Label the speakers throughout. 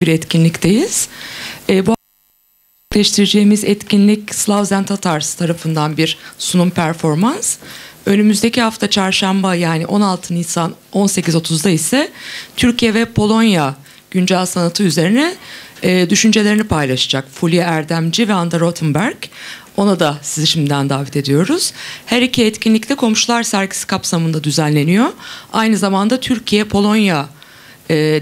Speaker 1: bir etkinlikteyiz. Bu gerçekleştireceğimiz etkinlik Slavs and Tatars tarafından bir sunum performans. Önümüzdeki hafta çarşamba yani 16 Nisan 18.30'da ise Türkiye ve Polonya güncel sanatı üzerine düşüncelerini paylaşacak Fulya Erdemci ve Anda Rothenberg. Ona da sizi şimdiden davet ediyoruz. Her iki etkinlikte Komşular sergisi kapsamında düzenleniyor. Aynı zamanda Türkiye-Polonya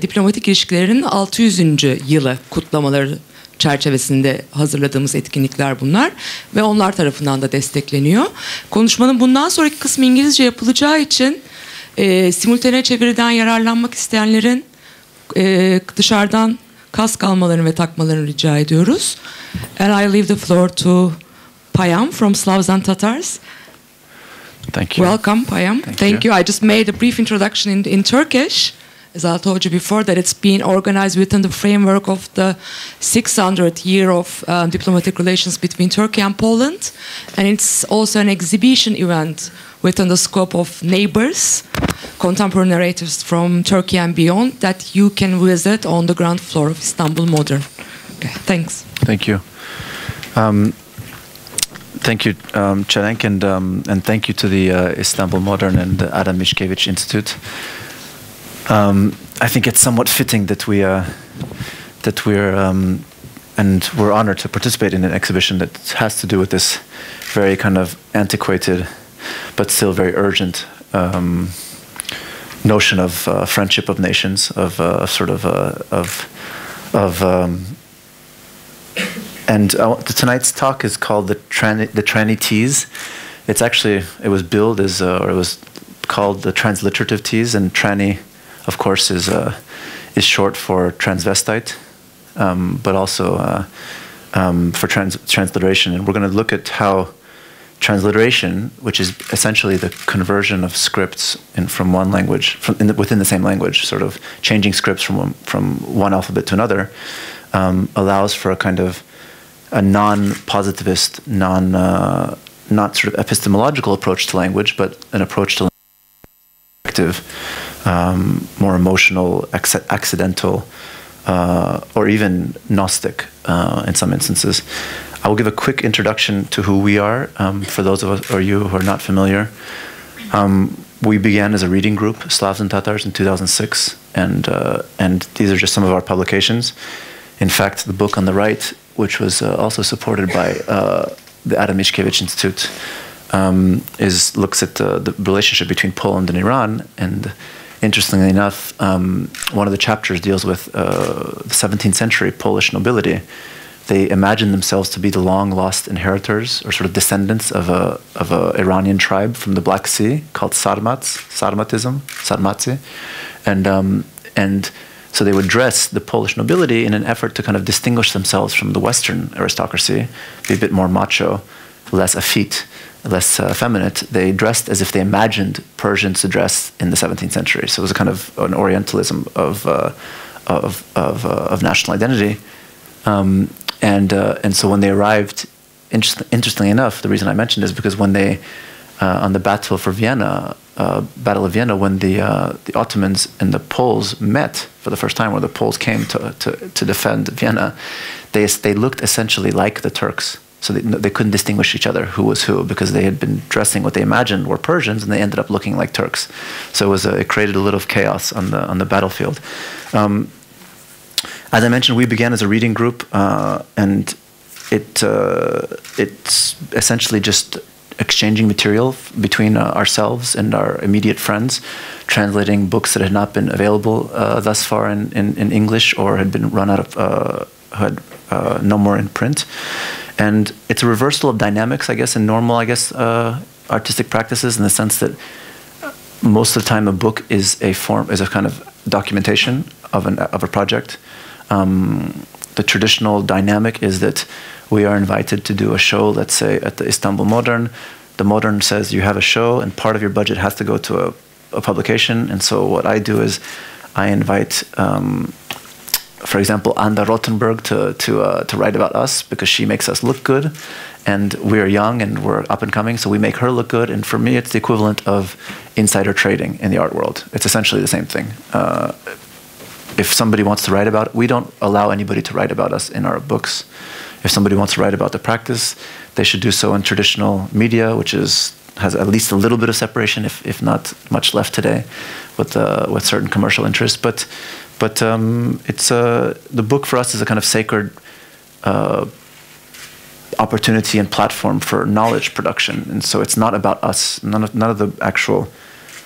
Speaker 1: diplomatik ilişkilerinin 600. yılı kutlamaları çerçevesinde hazırladığımız etkinlikler bunlar ve onlar tarafından da destekleniyor. Konuşmanın bundan sonraki kısmı İngilizce yapılacağı için simultane çeviriden yararlanmak isteyenlerin dışarıdan kask almalarını ve takmalarını rica ediyoruz. And I leave the floor to Payam from Slavs and Tatars.
Speaker 2: Thank you.
Speaker 1: Welcome, Payam. Thank you. I just made a brief introduction in Turkish. As I told you before, that it's been organized within the framework of the 600th year of diplomatic relations between Turkey and Poland. And it's also an exhibition event within the scope of Neighbours, contemporary narratives from Turkey and beyond, that you can visit on the ground floor of Istanbul Modern. Okay, thanks.
Speaker 2: Thank you. Thank you, Çelenk, and thank you to the Istanbul Modern and the Adam Mickiewicz Institute. I think it's somewhat fitting that we're honored to participate in an exhibition that has to do with this very kind of antiquated, but still very urgent notion of friendship of nations, tonight's talk is called the Tranny Tease. It was billed as or it was called the transliterative tease, and tranny, of course, is short for transvestite, but also for transliteration. And we're going to look at how transliteration, which is essentially the conversion of scripts from one language, within the same language, sort of changing scripts from one alphabet to another, allows for a kind of a non-positivist, not sort of epistemological approach to language, but an approach to language, more emotional, accidental, or even Gnostic in some instances. I will give a quick introduction to who we are for those of us or you who are not familiar. We began as a reading group, Slavs and Tatars, in 2006, and these are just some of our publications. In fact, the book on the right, which was also supported by the Adam Mickiewicz Institute, looks at the relationship between Poland and Iran. And interestingly enough, one of the chapters deals with the 17th century Polish nobility. They imagine themselves to be the long-lost inheritors or sort of descendants of a Iranian tribe from the Black Sea called Sarmaty, and so they would dress the Polish nobility in an effort to kind of distinguish themselves from the Western aristocracy, be a bit more macho, less effete, less effeminate. They dressed as if they imagined Persians to dress in the 17th century. So it was a kind of an Orientalism of national identity. And so when they arrived, interestingly enough, the reason I mentioned is because when they on the Battle of Vienna, when the Ottomans and the Poles met for the first time, or the Poles came to defend Vienna, they looked essentially like the Turks. So they couldn't distinguish each other who was who, because they had been dressing what they imagined were Persians, and they ended up looking like Turks. So it created a little chaos on the battlefield. As I mentioned, we began as a reading group, and it's essentially just exchanging material between ourselves and our immediate friends, translating books that had not been available thus far in English, or had been run out of, had no more in print. And it's a reversal of dynamics, I guess, in normal, artistic practices, in the sense that most of the time a book is a kind of documentation of a project. The traditional dynamic is that we are invited to do a show, let's say at the Istanbul Modern. The Modern says you have a show, and part of your budget has to go to a publication. And so what I do is I invite, for example, Anda Rothenberg to write about us, because she makes us look good, and we're young and we're up and coming, so we make her look good. And for me, it's the equivalent of insider trading in the art world. It's essentially the same thing. if somebody wants to write about it, we don't allow anybody to write about us in our books. If somebody wants to write about the practice, they should do so in traditional media, which has at least a little bit of separation, if not much left today, with certain commercial interests. But it's the book for us is a kind of sacred opportunity and platform for knowledge production, and so it's not about us. None of the actual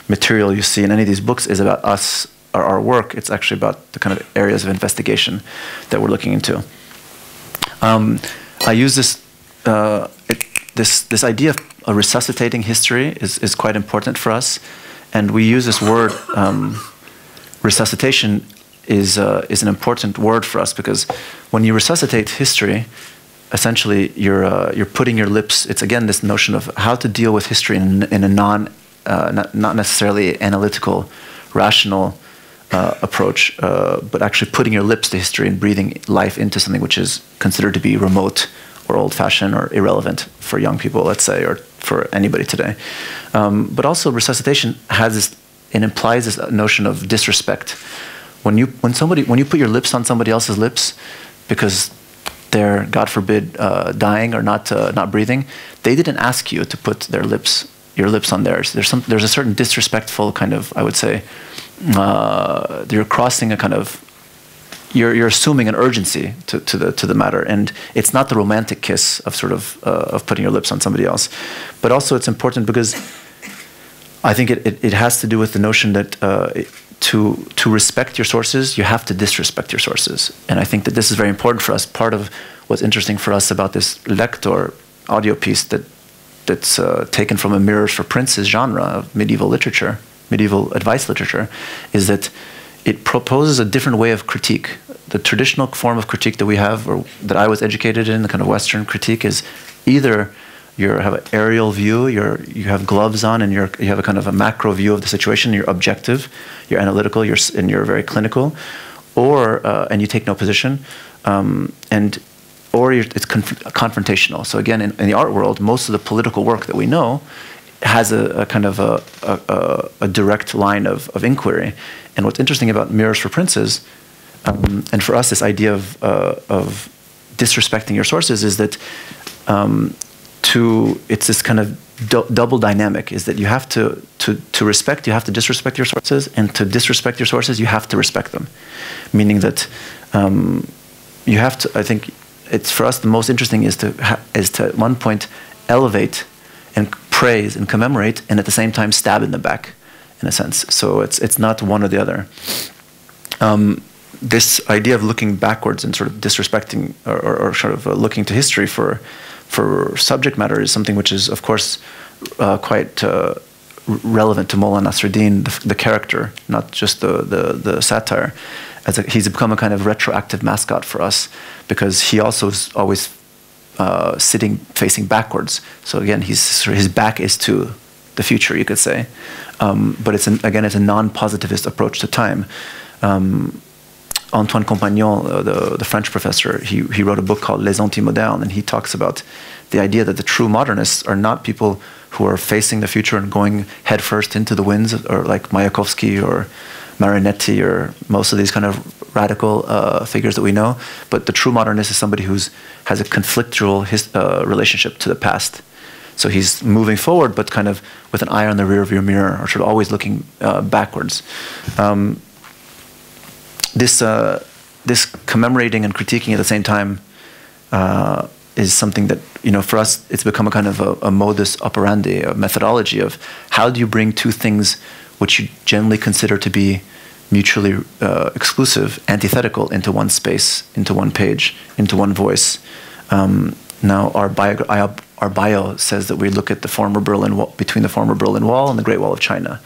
Speaker 2: material you see in any of these books is about us or our work. It's actually about the kind of areas of investigation that we're looking into. I use this this idea of resuscitating history is quite important for us, and we use this word. Resuscitation is an important word for us because when you resuscitate history, essentially you're putting your lips. It's again this notion of how to deal with history in a not necessarily analytical, rational approach, but actually putting your lips to history and breathing life into something which is considered to be remote or old-fashioned or irrelevant for young people, let's say, or for anybody today. But also resuscitation has this, it implies this notion of disrespect. When you put your lips on somebody else's lips because they're, God forbid, dying or not breathing, they didn't ask you to put your lips on theirs. There's a certain disrespectful kind of, I would say, you're crossing a kind of, you're assuming an urgency to the matter, and it's not the romantic kiss of sort of putting your lips on somebody else. But also it's important because I think it has to do with the notion that to respect your sources, you have to disrespect your sources. And I think that this is very important for us. Part of what's interesting for us about this lector audio piece that's taken from a Mirrors for Princes genre of medieval literature, medieval advice literature, is that it proposes a different way of critique. The traditional form of critique that we have, or that I was educated in, the kind of Western critique, is either you have an aerial view, you have gloves on, and you have a kind of a macro view of the situation. You're objective, you're analytical, and you're very clinical, or and you take no position, or it's confrontational. So again, in the art world, most of the political work that we know has a kind of a direct line of inquiry. And what's interesting about Mirrors for Princes, and for us, this idea of disrespecting your sources is that it's this kind of double dynamic, is that you have to respect, you have to disrespect your sources, and to disrespect your sources, you have to respect them. Meaning that you have to, I think, it's for us the most interesting is to at one point elevate and praise and commemorate, and at the same time stab in the back, in a sense. So it's not one or the other. This idea of looking backwards and sort of disrespecting or sort of looking to history for subject matter is something which is, of course, quite relevant to Mullah Nasruddin, the character, not just the satire. He's become a kind of retroactive mascot for us because he also is always sitting facing backwards. So again, his back is to the future, you could say. But it's a non-positivist approach to time. Antoine Compagnon, the French professor, he wrote a book called Les Anti-Modernes, and he talks about the idea that the true modernists are not people who are facing the future and going headfirst into the winds, or like Mayakovsky or Marinetti or most of these kind of radical figures that we know. But the true modernist is somebody who has a conflictual relationship to the past. So he's moving forward, but kind of with an eye on the rear of your mirror, or sort of always looking backwards. This commemorating and critiquing at the same time is something that, for us, it's become a kind of a modus operandi, a methodology of how do you bring two things which you generally consider to be mutually exclusive, antithetical, into one space, into one page, into one voice. Now, our bio says that we look at the former Berlin Wall, between the former Berlin Wall and the Great Wall of China.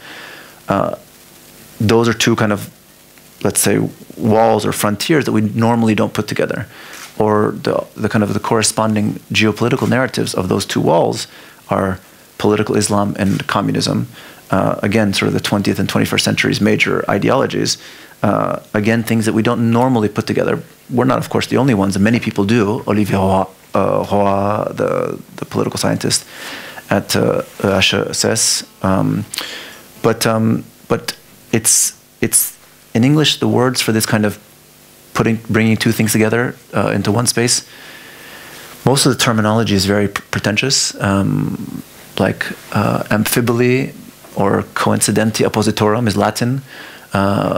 Speaker 2: Those are two kind of, let's say, walls or frontiers that we normally don't put together, or the kind of the corresponding geopolitical narratives of those two walls are political Islam and communism. Again, sort of the 20th and 21st century's major ideologies. Again, things that we don't normally put together. We're not, of course, the only ones, and many people do. Olivier Roy, the political scientist at HESS. But it's in English, the words for this kind of bringing two things together into one space, most of the terminology is very pretentious, like amphibole or coincidenti oppositorum is Latin.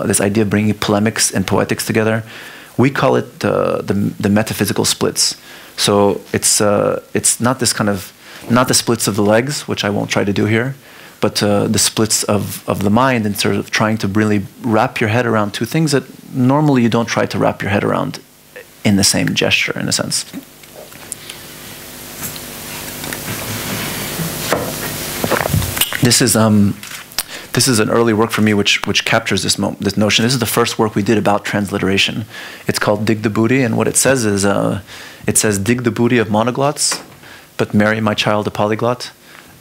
Speaker 2: This idea of bringing polemics and poetics together. We call it the metaphysical splits. So it's not this kind of, not the splits of the legs, which I won't try to do here, but the splits of the mind, and sort of trying to really wrap your head around two things that normally you don't try to wrap your head around in the same gesture, in a sense. This is an early work for me which captures this notion. This is the first work we did about transliteration. It's called Dig the Booty, and what it says is, it says, dig the booty of monoglots, but marry my child a polyglot.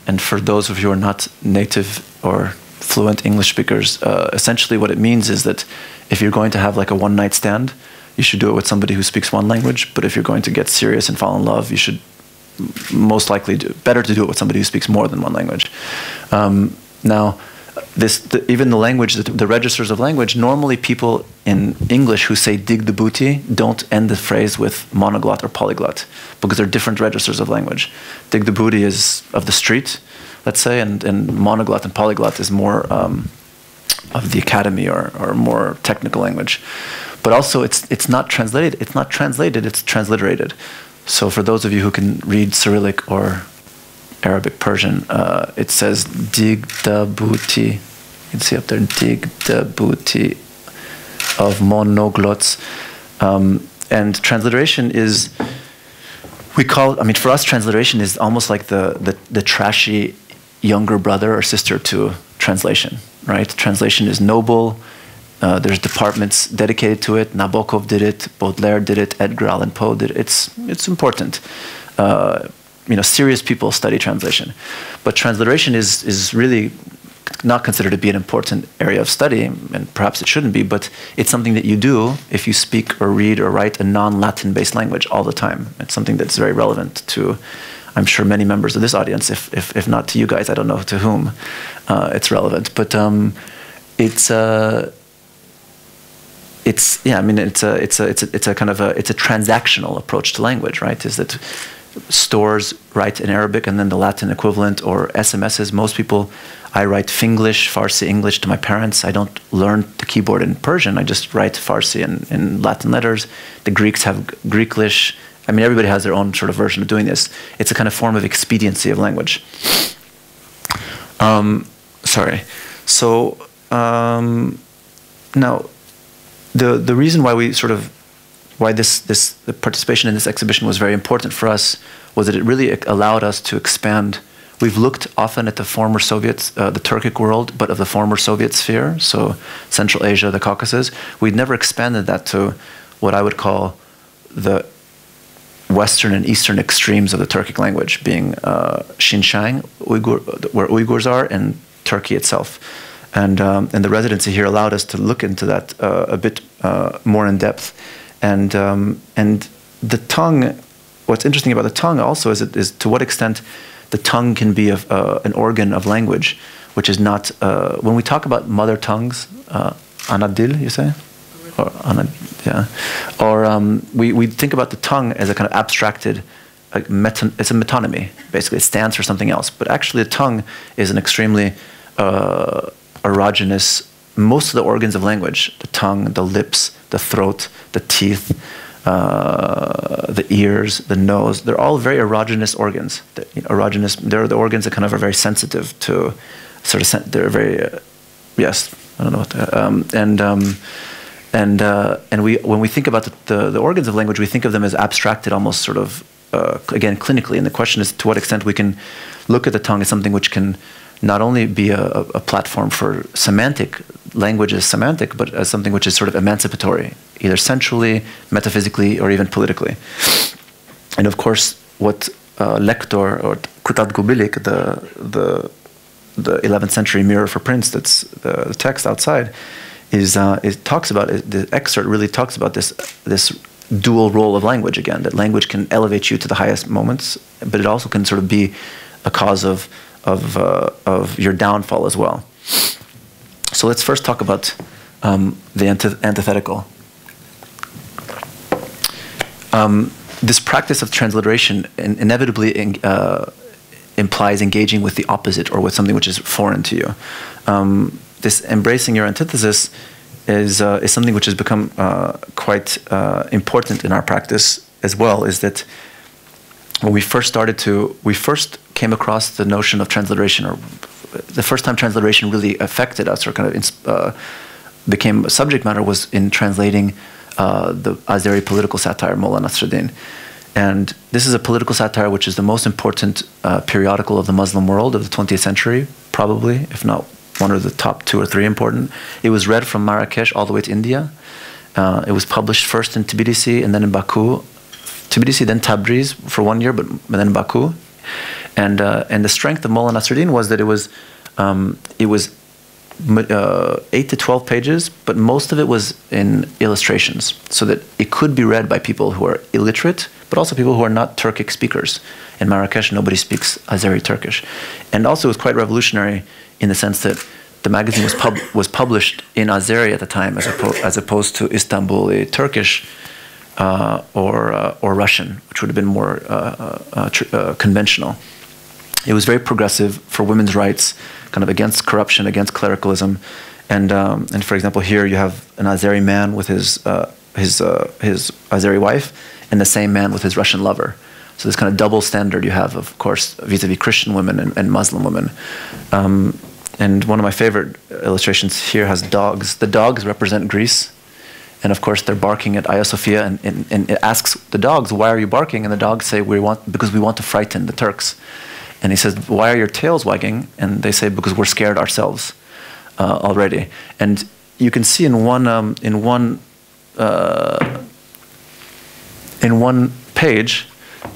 Speaker 2: And for those of you who are not native or fluent English speakers, essentially what it means is that if you're going to have like a one-night stand, you should do it with somebody who speaks one language, but if you're going to get serious and fall in love, you should most likely better to do it with somebody who speaks more than one language. Now, even the language, the registers of language, normally people in English who say dig the booty don't end the phrase with monoglot or polyglot, because they're different registers of language. Dig the booty is of the street, let's say, and monoglot and polyglot is more of the academy or more technical language. But also it's not translated, it's transliterated. So for those of you who can read Cyrillic or Arabic, Persian, it says dig the booty. You can see up there, dig the booty of monoglots. And transliteration is, we call, I mean, for us, transliteration is almost like the trashy younger brother or sister to translation, right? Translation is noble. There's departments dedicated to it. Nabokov did it, Baudelaire did it, Edgar Allan Poe did it. It's important. Serious people study translation. But transliteration is really not considered to be an important area of study, and perhaps it shouldn't be, but it's something that you do if you speak or read or write a non-Latin based language all the time. It's something that's very relevant to, I'm sure, many members of this audience, if not to you guys, I don't know to whom it's relevant. But it's a transactional approach to language, right? Is that stores write in Arabic and then the Latin equivalent, or SMSs. Most people, I write Finglish, Farsi, English to my parents. I don't learn the keyboard in Persian. I just write Farsi in Latin letters. The Greeks have Greeklish. I mean, everybody has their own sort of version of doing this. It's a kind of form of expediency of language. Sorry. So now, the reason why we sort of the participation in this exhibition was very important for us was that it really allowed us to expand. We've looked often at the former Soviets, the Turkic world, but of the former Soviet sphere, so Central Asia, the Caucasus. We'd never expanded that to what I would call the Western and Eastern extremes of the Turkic language, being Xinjiang, where Uyghurs are, and Turkey itself. And the residency here allowed us to look into that a bit more in depth. And the tongue, what's interesting about the tongue also is to what extent the tongue can be an organ of language, which is not, when we talk about mother tongues, anadil, you say? Or yeah. Or we think about the tongue as a kind of abstracted, it's a metonymy, basically. It stands for something else. But actually the tongue is an extremely erogenous, most of the organs of language, the tongue, the lips, the throat, the teeth, the ears, the nose, they're all very erogenous organs. They're the organs that kind of are very sensitive to, they're very, yes, I don't know what that, and when we think about the organs of language, we think of them as abstracted, almost sort of, again, clinically. And the question is to what extent we can look at the tongue as something which can not only be a platform for semantic, language as semantic, but as something which is sort of emancipatory, either sensually, metaphysically, or even politically. And of course, what Lector or Kutat Gubilik, the 11th century mirror for prints, that's the text outside, it talks about, the excerpt really talks about this dual role of language again, that language can elevate you to the highest moments, but it also can sort of be a cause of your downfall as well. So let's first talk about the antithetical. This practice of transliteration inevitably implies engaging with the opposite or with something which is foreign to you. This embracing your antithesis is something which has become quite important in our practice as well. Is that when we first came across the notion of transliteration, or the first time transliteration really affected us or kind of became a subject matter was in translating the Azeri political satire, Molla Nasreddin. And this is a political satire which is the most important periodical of the Muslim world of the 20th century, probably, if not one of the top 2 or 3 important. It was read from Marrakesh all the way to India. It was published first in Tbilisi and then in Baku. Tbilisi, then Tabriz for 1 year, but then Baku. And the strength of Molla Nasreddin was that it was 8 to 12 pages, but most of it was in illustrations, so that it could be read by people who are illiterate, but also people who are not Turkic speakers. In Marrakesh, nobody speaks Azeri Turkish. And also it was quite revolutionary in the sense that the magazine was published in Azeri at the time, as opposed to Istanbul Turkish or Russian, which would have been more conventional. It was very progressive for women's rights, kind of against corruption, against clericalism, and for example, here you have an Azeri man with his Azeri wife, and the same man with his Russian lover. So this kind of double standard you have, of course, vis-a-vis Christian women and Muslim women. And one of my favorite illustrations here has dogs. The dogs represent Greece, and of course they're barking at Hagia Sophia, and it asks the dogs, "Why are you barking?" And the dogs say, "Because we want to frighten the Turks." And he says, "Why are your tails wagging?" And they say, "Because we're scared ourselves already." And you can see in one page,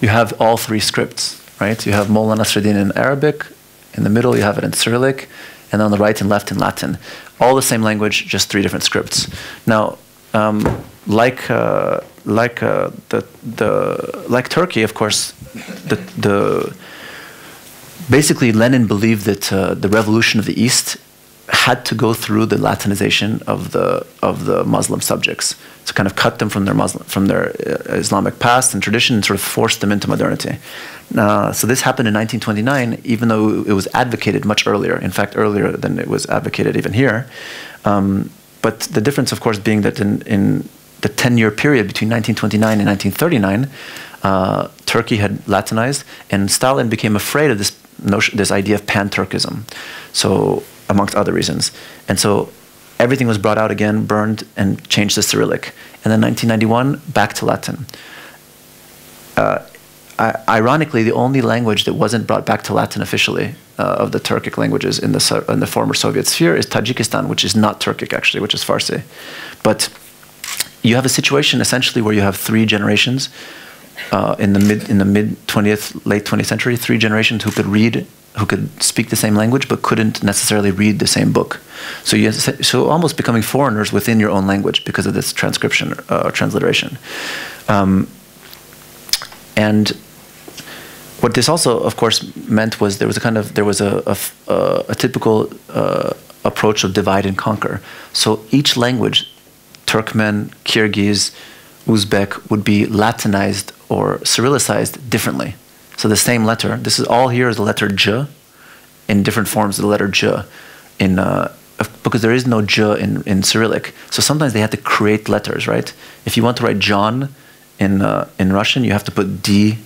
Speaker 2: you have all 3 scripts, right? You have Molla Nasreddin in Arabic, in the middle you have it in Cyrillic, and on the right and left in Latin. All the same language, just 3 different scripts. Now, like Turkey, of course, basically Lenin believed that the revolution of the East had to go through the Latinization of the Muslim subjects, to kind of cut them from their Islamic past and tradition and sort of force them into modernity. So this happened in 1929, even though it was advocated much earlier. In fact, earlier than it was advocated even here. But the difference, of course, being that in the 10-year period between 1929 and 1939, Turkey had Latinized, and Stalin became afraid of this idea of pan-Turkism, so amongst other reasons. And so everything was brought out again, burned, and changed to Cyrillic. And then 1991, back to Latin. Ironically, the only language that wasn't brought back to Latin officially of the Turkic languages in the former Soviet sphere is Tajikistan, which is not Turkic actually, which is Farsi. But you have a situation essentially where you have 3 generations in the mid 20th, late 20th century, 3 generations who could speak the same language but couldn't necessarily read the same book. So almost becoming foreigners within your own language because of this transcription or transliteration. And what this also, of course, meant was there was a typical approach of divide and conquer. So each language, Turkmen, Kyrgyz, Uzbek, would be Latinized or Cyrillicized differently. So the same letter, this is all here is the letter J in different forms of the letter J because there is no J in Cyrillic. So sometimes they had to create letters, right? If you want to write John in Russian, you have to put D,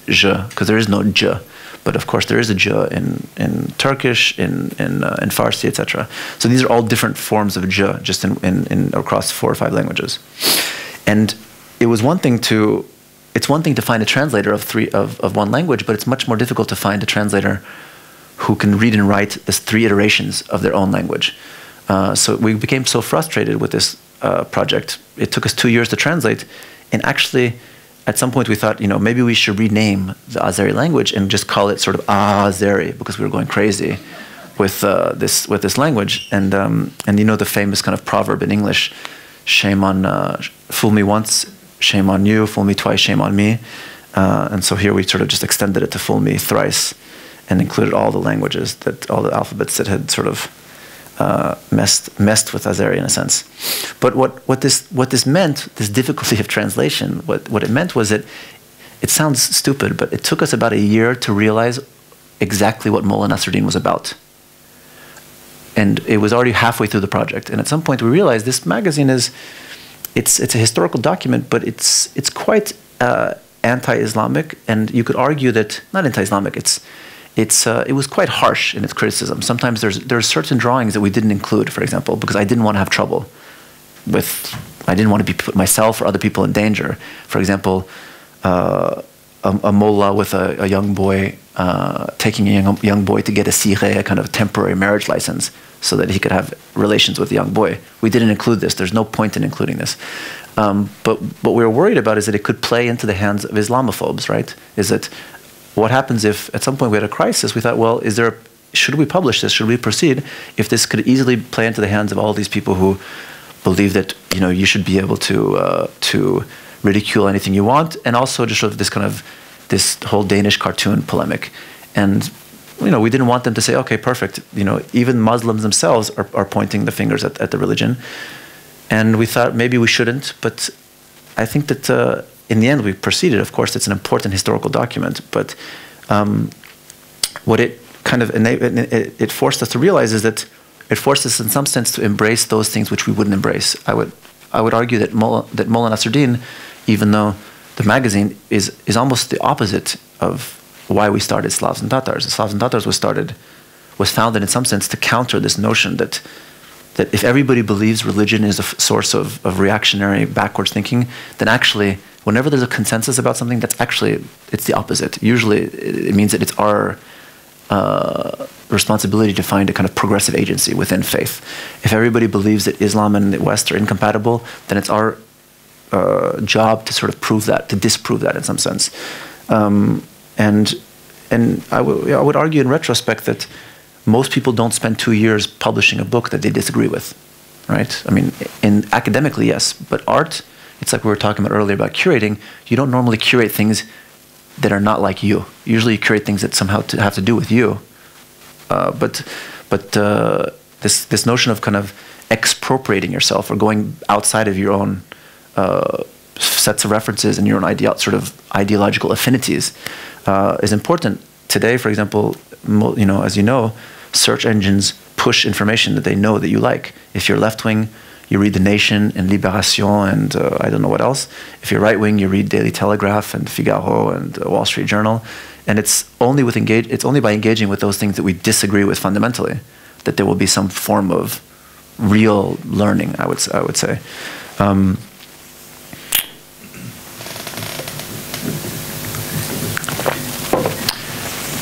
Speaker 2: J, because there is no J. But of course there is a J in Turkish, in Farsi, etc. So these are all different forms of J just in across 4 or 5 languages. And it's one thing to find a translator of one language, but it's much more difficult to find a translator who can read and write the 3 iterations of their own language. So we became so frustrated with this project. It took us 2 years to translate, and actually, at some point we thought, maybe we should rename the Azeri language and just call it sort of Azeri, because we were going crazy with this language. And the famous kind of proverb in English, shame on fool me once, shame on you, fool me twice, shame on me. And so here we sort of just extended it to fool me thrice and included all the languages, all the alphabets that had sort of messed with Azeri in a sense. But what this meant, this difficulty of translation, what it meant was that it sounds stupid, but it took us about a year to realize exactly what Mullah Nasruddin was about. And it was already halfway through the project. And at some point we realized this magazine it's a historical document, but it's quite anti-Islamic, and you could argue that, not anti-Islamic, it was quite harsh in its criticism. Sometimes there are certain drawings that we didn't include, for example, because I didn't want to have trouble I didn't want to put myself or other people in danger. For example, a mullah with a young boy, taking a young boy to get a sireh, a kind of temporary marriage license, so that he could have relations with the young boy. We didn't include this. There's no point in including this. But what we were worried about is that it could play into the hands of Islamophobes, right? Is that what happens if at some point we had a crisis? We thought, well, should we publish this? Should we proceed? If this could easily play into the hands of all these people who believe that you should be able to ridicule anything you want, and also just sort of this whole Danish cartoon polemic. And we didn't want them to say, okay, perfect. Even Muslims themselves are pointing the fingers at the religion. And we thought maybe we shouldn't, but I think that in the end we proceeded. Of course, it's an important historical document, but what it kind of it forced us to realize is that it forced us in some sense to embrace those things which we wouldn't embrace. I would argue that Mullah Nasruddin, even though the magazine is almost the opposite of why we started Slavs and Tatars. Slavs and Tatars was founded in some sense to counter this notion that if everybody believes religion is a source of reactionary, backwards thinking, then actually, whenever there's a consensus about something, it's the opposite. Usually, it means that it's our responsibility to find a kind of progressive agency within faith. If everybody believes that Islam and the West are incompatible, then it's our job to sort of prove that, to disprove that in some sense. And I would argue in retrospect that most people don't spend 2 years publishing a book that they disagree with, right? I mean, academically, yes, but art, it's like we were talking about earlier about curating. You don't normally curate things that are not like you. Usually you curate things that somehow have to do with you. But this notion of kind of expropriating yourself or going outside of your own sets of references and your own sort of ideological affinities is important. Today, for example, as you know, search engines push information that they know that you like. If you're left-wing, you read The Nation and Libération and I don't know what else. If you're right-wing, you read Daily Telegraph and Figaro and Wall Street Journal. And it's only by engaging with those things that we disagree with fundamentally that there will be some form of real learning, I would say.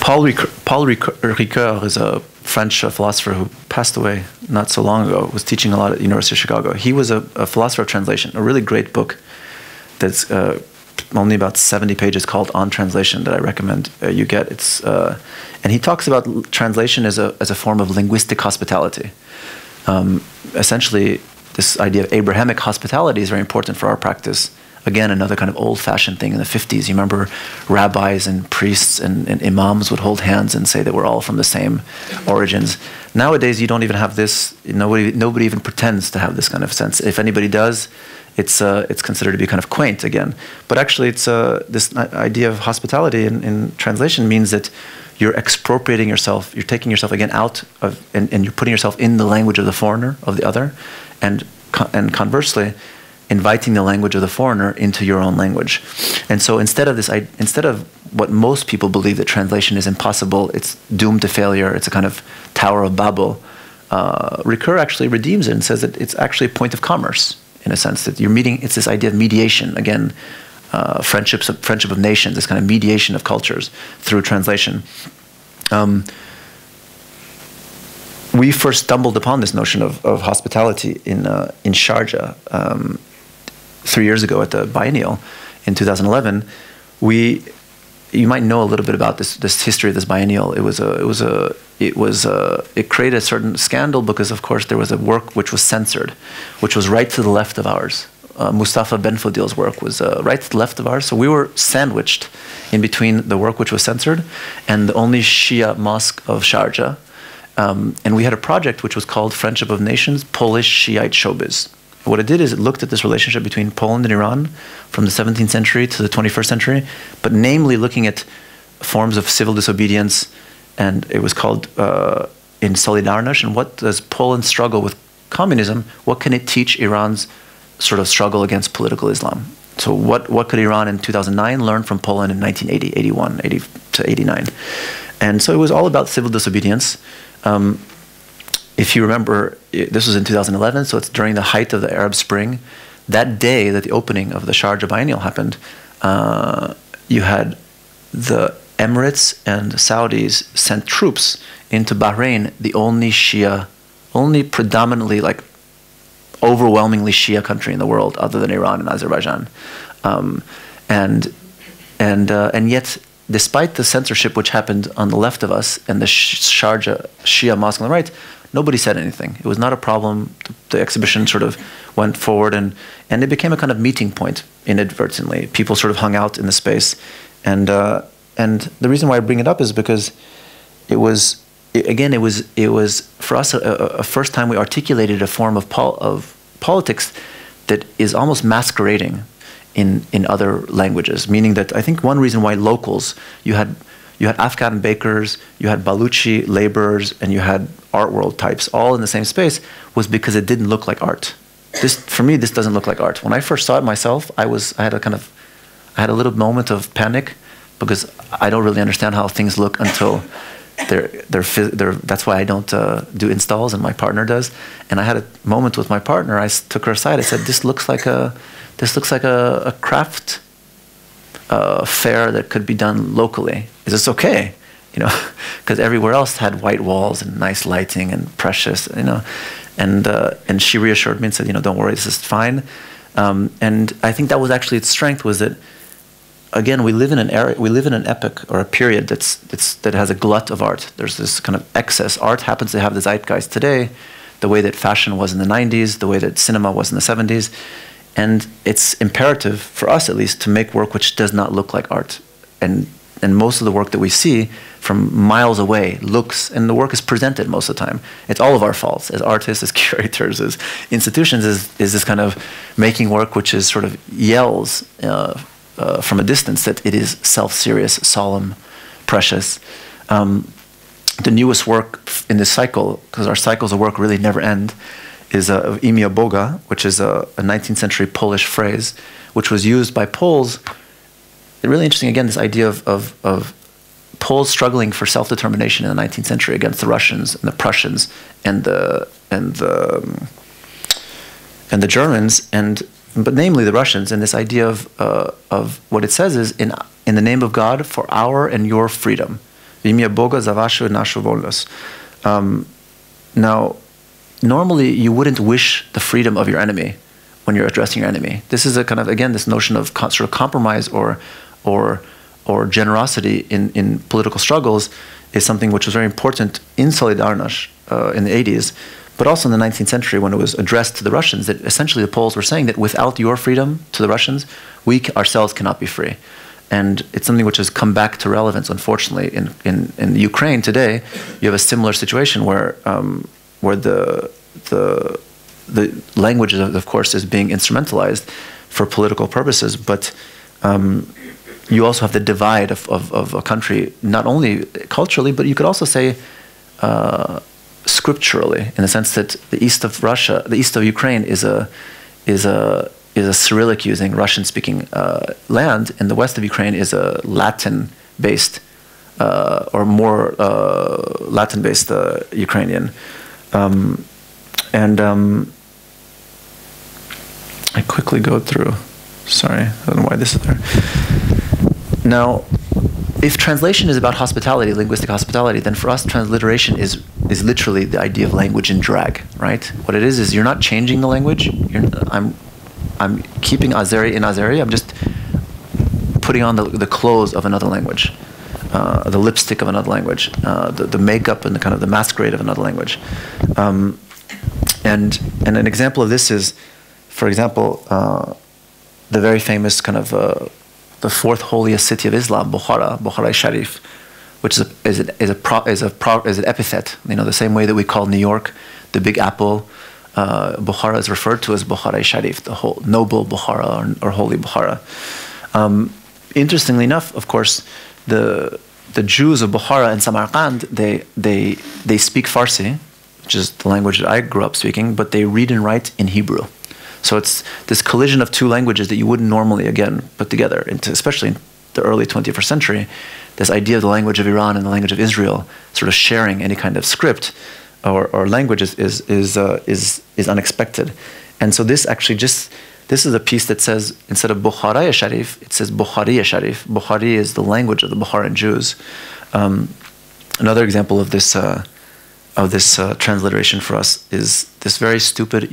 Speaker 2: Paul Ricoeur is a French philosopher who passed away not so long ago, was teaching a lot at the University of Chicago. He was a philosopher of translation, a really great book that's only about 70 pages called On Translation that I recommend you get. And he talks about translation as a form of linguistic hospitality. Essentially, this idea of Abrahamic hospitality is very important for our practice. Again, another kind of old-fashioned thing in the 50s. You remember rabbis and priests and imams would hold hands and say that we're all from the same origins. Nowadays, you don't even have this. Nobody even pretends to have this kind of sense. If anybody does, it's considered to be kind of quaint again. But actually, it's this idea of hospitality in translation means that you're expropriating yourself. You're taking yourself again out of, and you're putting yourself in the language of the foreigner, of the other, and conversely, inviting the language of the foreigner into your own language. And so instead of what most people believe that translation is impossible, it's doomed to failure, it's a kind of Tower of Babel, Ricoeur actually redeems it and says that it's actually a point of commerce, in a sense, that you're meeting, it's this idea of mediation, again, friendship of nations, this kind of mediation of cultures through translation. We first stumbled upon this notion of hospitality in Sharjah 3 years ago at the biennial in 2011. You might know a little bit about this history of this biennial. It created a certain scandal because, of course, there was a work which was censored, which was right to the left of ours. Mustafa Benfodil's work was right to the left of ours. So we were sandwiched in between the work which was censored and the only Shia mosque of Sharjah. And we had a project which was called Friendship of Nations, Polish Shiite Showbiz. What it did is it looked at this relationship between Poland and Iran from the 17th century to the 21st century, but namely looking at forms of civil disobedience, and it was called in Solidarność, and what does Poland struggle with communism, what can it teach Iran's sort of struggle against political Islam? So what could Iran in 2009 learn from Poland in 1980, 81, 80 to 89? And so it was all about civil disobedience. If you remember, this was in 2011, so it's during the height of the Arab Spring. That day that the opening of the Sharjah Biennial happened, you had the Emirates and the Saudis sent troops into Bahrain, the only predominantly, like, overwhelmingly Shia country in the world, other than Iran and Azerbaijan, and yet, despite the censorship which happened on the left of us and the Sharjah Shia mosque on the right, nobody said anything. It was not a problem. The exhibition sort of went forward, and it became a kind of meeting point inadvertently. People sort of hung out in the space, and the reason why I bring it up is because it was for us a first time we articulated a form of politics that is almost masquerading in other languages. Meaning that I think one reason why locals, you had Afghan bakers, you had Baluchi laborers, and you had art world types all in the same space was because it didn't look like art. For me, this doesn't look like art. When I first saw it myself, I had a little moment of panic because I don't really understand how things look until that's why I don't do installs, and my partner does. And I had a moment with my partner. I took her aside. I said, "This looks like a craft fair that could be done locally. Is this okay?" You know, because everywhere else had white walls and nice lighting and precious. You know, and she reassured me and said, "Don't worry, this is fine." And I think that was actually its strength, was that, again, we live in an epoch or a period that has a glut of art. There's this kind of excess. Art happens to have the zeitgeist today, the way that fashion was in the 90s, the way that cinema was in the 70s. And it's imperative, for us at least, to make work which does not look like art. And most of the work that we see from miles away looks, and the work is presented most of the time. It's all of our faults as artists, as curators, as institutions, is this kind of making work which is sort of yells from a distance that it is self-serious, solemn, precious. The newest work in this cycle, because our cycles of work really never end, is Imię Boga, which is a 19th century Polish phrase, which was used by Poles. Really interesting, again, this idea of Poles struggling for self-determination in the 19th century against the Russians and the Prussians and the Germans, but namely the Russians, and this idea of what it says is, in the name of God, for our and your freedom. Imię Boga za waszą i naszą wolność. Now, normally you wouldn't wish the freedom of your enemy when you're addressing your enemy. This is a kind of, again, this notion of sort of compromise or generosity in political struggles is something which was very important in Solidarność in the 80s, but also in the 19th century when it was addressed to the Russians, that essentially the Poles were saying that without your freedom to the Russians, we ourselves cannot be free. And it's something which has come back to relevance, unfortunately. In Ukraine today, you have a similar situation where the language, of course, is being instrumentalized for political purposes, but you also have the divide of a country, not only culturally, but you could also say scripturally, in the sense that the east of Russia, the east of Ukraine is a Cyrillic-using, Russian-speaking land, and the west of Ukraine is a Latin-based or more Latin-based Ukrainian. I quickly go through. Sorry, I don't know why this is there. Now, if translation is about hospitality, linguistic hospitality, then for us transliteration is literally the idea of language in drag, right? What it is you're not changing the language. I'm keeping Azeri in Azeri. I'm just putting on the clothes of another language, the lipstick of another language, the makeup and the kind of the masquerade of another language. And an example of this is, for example, the very famous kind of the fourth holiest city of Islam, Bukhara Sharif, which is an epithet. You know, the same way that we call New York the Big Apple. Bukhara is referred to as Bukhara-i-Sharif, the whole noble Bukhara or holy Bukhara. Interestingly enough, of course, the Jews of Bukhara and Samarkand, they speak Farsi, which is the language that I grew up speaking, but they read and write in Hebrew. So it's this collision of two languages that you wouldn't normally, again, put together, especially in the early 21st century, this idea of the language of Iran and the language of Israel sort of sharing any kind of script or language is unexpected. And so this actually this is a piece that says, instead of Bukhara Sharif, it says Bukhari Sharif. Bukhari is the language of the Bukharan Jews. Another example of this transliteration for us is this very stupid,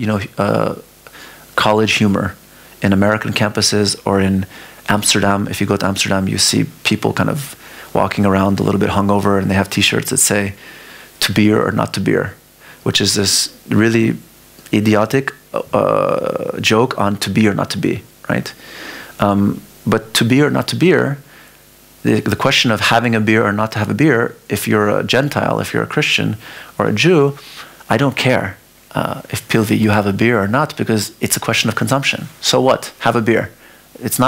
Speaker 2: college humor in American campuses or in Amsterdam. If you go to Amsterdam, you see people kind of walking around a little bit hungover, and they have T-shirts that say "to beer or not to beer," which is this really idiotic joke on to be or not to be, right? But to be or not to beer, the question of having a beer or not to have a beer, if you're a Gentile, if you're a Christian or a Jew, I don't care if Pilvi you have a beer or not, because it's a question of consumption. So what? Have a beer. It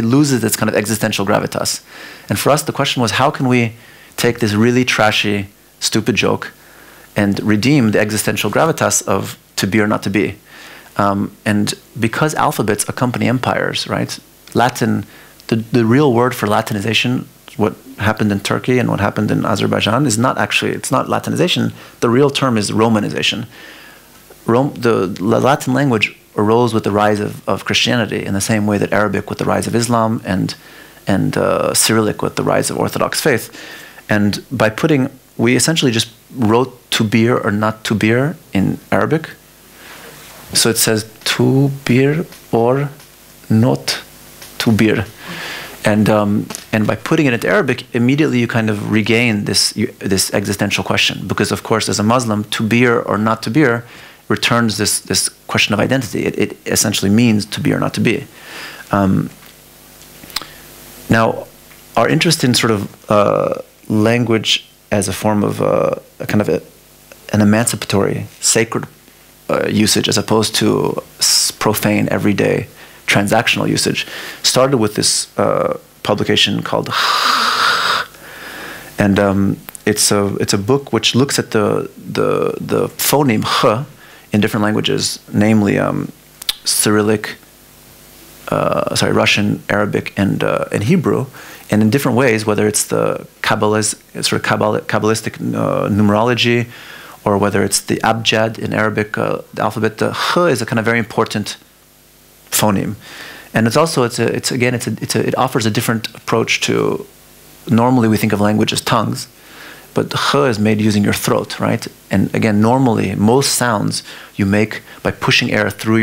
Speaker 2: loses its kind of existential gravitas. And for us, the question was, how can we take this really trashy, stupid joke and redeem the existential gravitas of to be or not to be? And because alphabets accompany empires, right? Latin, the real word for Latinization, what happened in Turkey and what happened in Azerbaijan, is not actually, it's not Latinization. The real term is Romanization. The Latin language arose with the rise of Christianity, in the same way that Arabic with the rise of Islam and Cyrillic with the rise of Orthodox faith. And by we essentially just wrote to beer or not to beer in Arabic. So it says to beer or not to beer. And by putting it into Arabic, immediately you kind of regain this existential question. Because of course, as a Muslim, to beer or not to beer returns this question of identity. It essentially means to be or not to be. Now, our interest in sort of language as a form of an emancipatory, sacred usage, as opposed to profane, everyday, transactional usage, started with this publication called and it's a book which looks at the phoneme h in different languages, namely Cyrillic, Russian, Arabic, and Hebrew, and in different ways, whether it's the Kabbalistic numerology, or whether it's the abjad in Arabic, the alphabet. The h is a kind of very important phoneme, and it offers a different approach to. Normally, we think of language as tongues, but the h is made using your throat, right? And again, normally, most sounds you make by pushing air through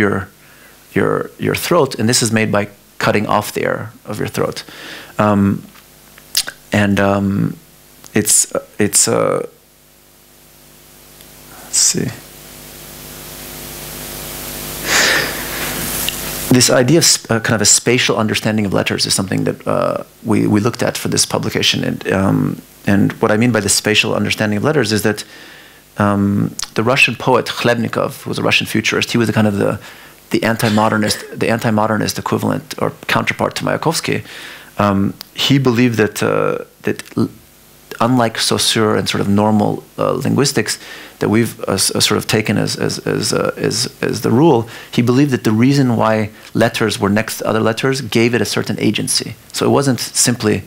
Speaker 2: your throat, and this is made by cutting off the air of your throat. Let's see. This idea of kind of a spatial understanding of letters is something that we looked at for this publication. And what I mean by the spatial understanding of letters is that the Russian poet Khlebnikov, who was a Russian futurist, he was the kind of the anti-modernist equivalent or counterpart to Mayakovsky. He believed that unlike Saussure and sort of normal linguistics that we've sort of taken as the rule, he believed that the reason why letters were next to other letters gave it a certain agency. So it wasn't simply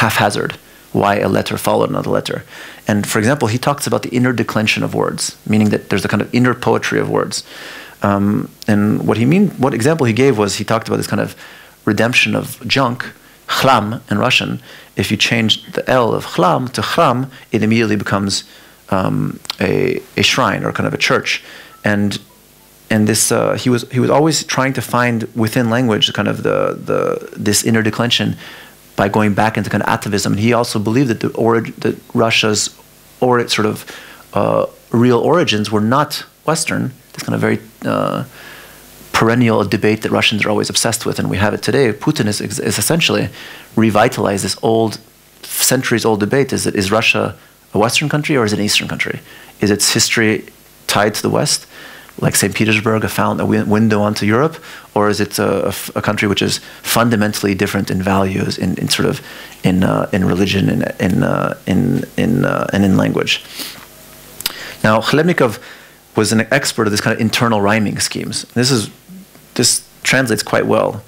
Speaker 2: haphazard why a letter followed another letter. And for example, he talks about the inner declension of words, meaning that there's a kind of inner poetry of words. And what example he gave was, he talked about this kind of redemption of junk, chlam in Russian. If you change the L of chlam to chram, it immediately becomes a shrine or kind of a church. And this he was always trying to find within language kind of this inner declension by going back into kind of atavism. And he also believed that Russia's real origins were not Western. This kind of very perennial debate that Russians are always obsessed with, and we have it today. Putin is essentially revitalized this old, centuries-old debate: is Russia a Western country or is it an Eastern country? Is its history tied to the West, like St. Petersburg, a window onto Europe, or is it a country which is fundamentally different in values, in religion, and in language? Now, Chlebnikov was an expert of this kind of internal rhyming schemes. This translates quite well.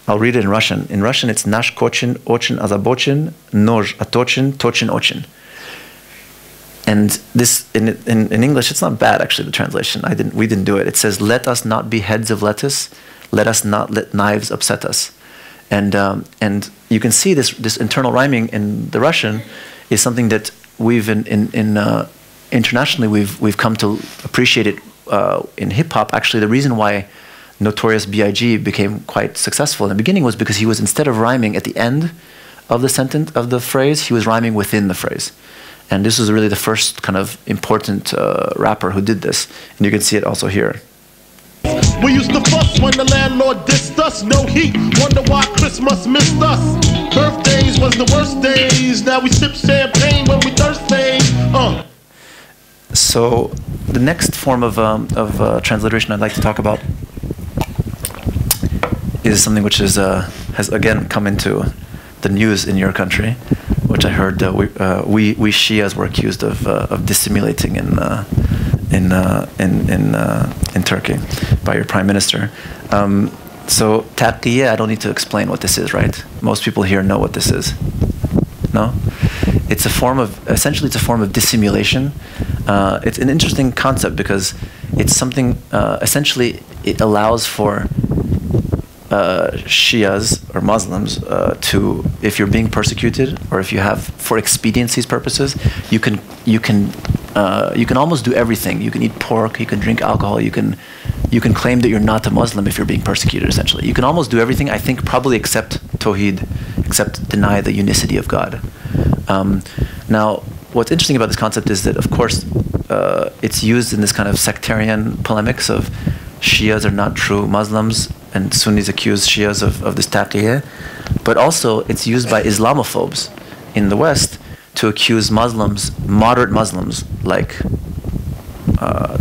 Speaker 2: I'll read it in Russian. In Russian, it's nash kochin, ochin azabochin, noj atochin, tochin ochin. And this, in English, it's not bad, actually, the translation. We didn't do it. It says, let us not be heads of lettuce, let us not let knives upset us. And you can see this internal rhyming in the Russian is something that we've, internationally, we've come to appreciate it in hip-hop. Actually, the reason why Notorious B.I.G. became quite successful in the beginning was because he was, instead of rhyming at the end of the sentence, of the phrase, he was rhyming within the phrase. And this was really the first kind of important rapper who did this. And you can see it also here.
Speaker 3: We used to fuss when the landlord dissed us. No heat, wonder why Christmas missed us. Birthdays was the worst days. Now we sip champagne when we thirsty.
Speaker 2: So the next form of transliteration I'd like to talk about is something which is, has again come into the news in your country, which I heard we Shias were accused of dissimulating in Turkey by your prime minister. So taqiyya, I don't need to explain what this is, right? Most people here know what this is. No? It's a form of, essentially it's a form of dissimulation. It's an interesting concept because it's something, essentially it allows for Shias or Muslims to, if you're being persecuted or if you have, for expediency's purposes, you can almost do everything. You can eat pork, you can drink alcohol, you can claim that you're not a Muslim if you're being persecuted, essentially. You can almost do everything, I think, probably except Tawheed, except deny the unicity of God. Now, what's interesting about this concept is that, of course, it's used in this kind of sectarian polemics of Shias are not true Muslims, and Sunnis accuse Shias of this taqiyya, but also it's used by Islamophobes in the West to accuse Muslims, moderate Muslims, like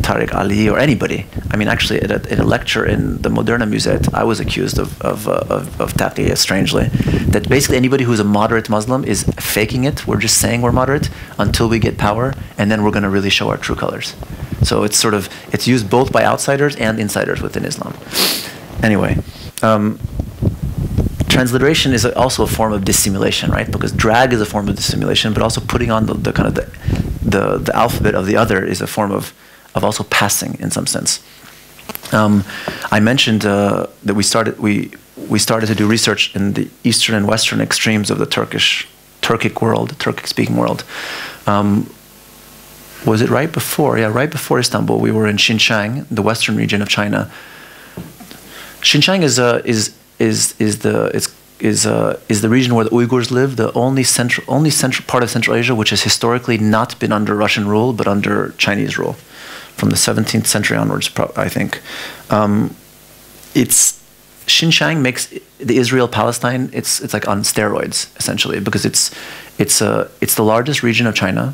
Speaker 2: Tariq Ali or anybody. I mean, actually, at a lecture in the Moderna Museum, I was accused of taqiyya, strangely. That basically anybody who's a moderate Muslim is faking it. We're just saying we're moderate until we get power, and then we're going to really show our true colors. So it's sort of, it's used both by outsiders and insiders within Islam. Anyway, transliteration is also a form of dissimulation, right? Because drag is a form of dissimulation, but also putting on the kind of the alphabet of the other is a form of also passing in some sense. I mentioned that we started to do research in the eastern and western extremes of the Turkic world, the Turkic-speaking world. Was it right before? Yeah, right before Istanbul, we were in Xinjiang, the western region of China. Xinjiang is the region where the Uyghurs live, the only central part of Central Asia which has historically not been under Russian rule but under Chinese rule, from the 17th century onwards, I think. Xinjiang makes the Israel-Palestine, it's like on steroids essentially, because it's the largest region of China,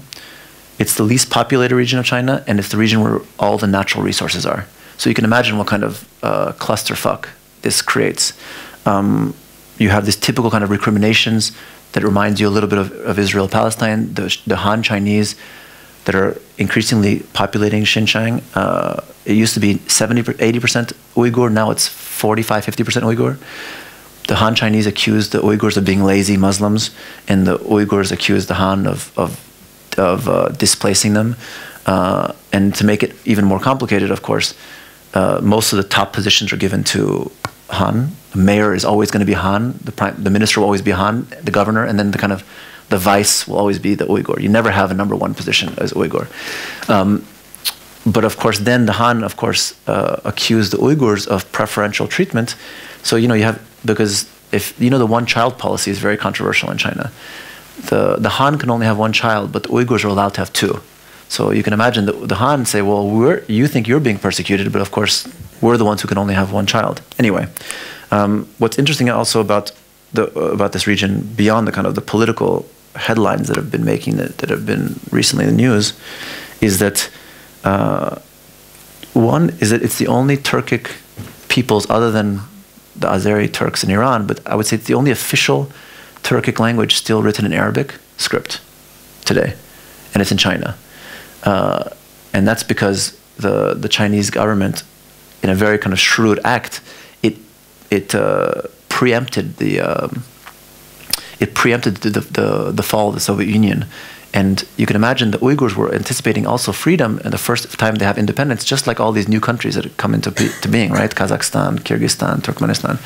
Speaker 2: it's the least populated region of China, and it's the region where all the natural resources are. So you can imagine what kind of clusterfuck this creates. You have this typical kind of recriminations that reminds you a little bit of Israel-Palestine, the Han Chinese that are increasingly populating Xinjiang. It used to be 80% Uyghur, now it's 45–50% Uyghur. The Han Chinese accuse the Uyghurs of being lazy Muslims, and the Uyghurs accuse the Han of displacing them. And to make it even more complicated, of course, most of the top positions are given to Han. The mayor is always going to be Han. The minister will always be Han, the governor, and then the vice will always be the Uyghur. You never have a #1 position as Uyghur. But of course, then the Han, of course, accuse the Uyghurs of preferential treatment. So you have, because if the one-child policy is very controversial in China. The Han can only have one child, but the Uyghurs are allowed to have two. So you can imagine the Han say, well, you think you're being persecuted, but of course we're the ones who can only have one child. Anyway, what's interesting also about this region, beyond the kind of the political headlines that have been that have been recently in the news, is that one is that it's the only Turkic peoples other than the Azeri Turks in Iran, but I would say it's the only official Turkic language still written in Arabic script today, and it's in China, and that's because the Chinese government, in a very kind of shrewd act, it preempted the fall of the Soviet Union. And you can imagine the Uyghurs were anticipating also freedom and the first time they have independence, just like all these new countries that have come into being, right? Kazakhstan, Kyrgyzstan, Turkmenistan.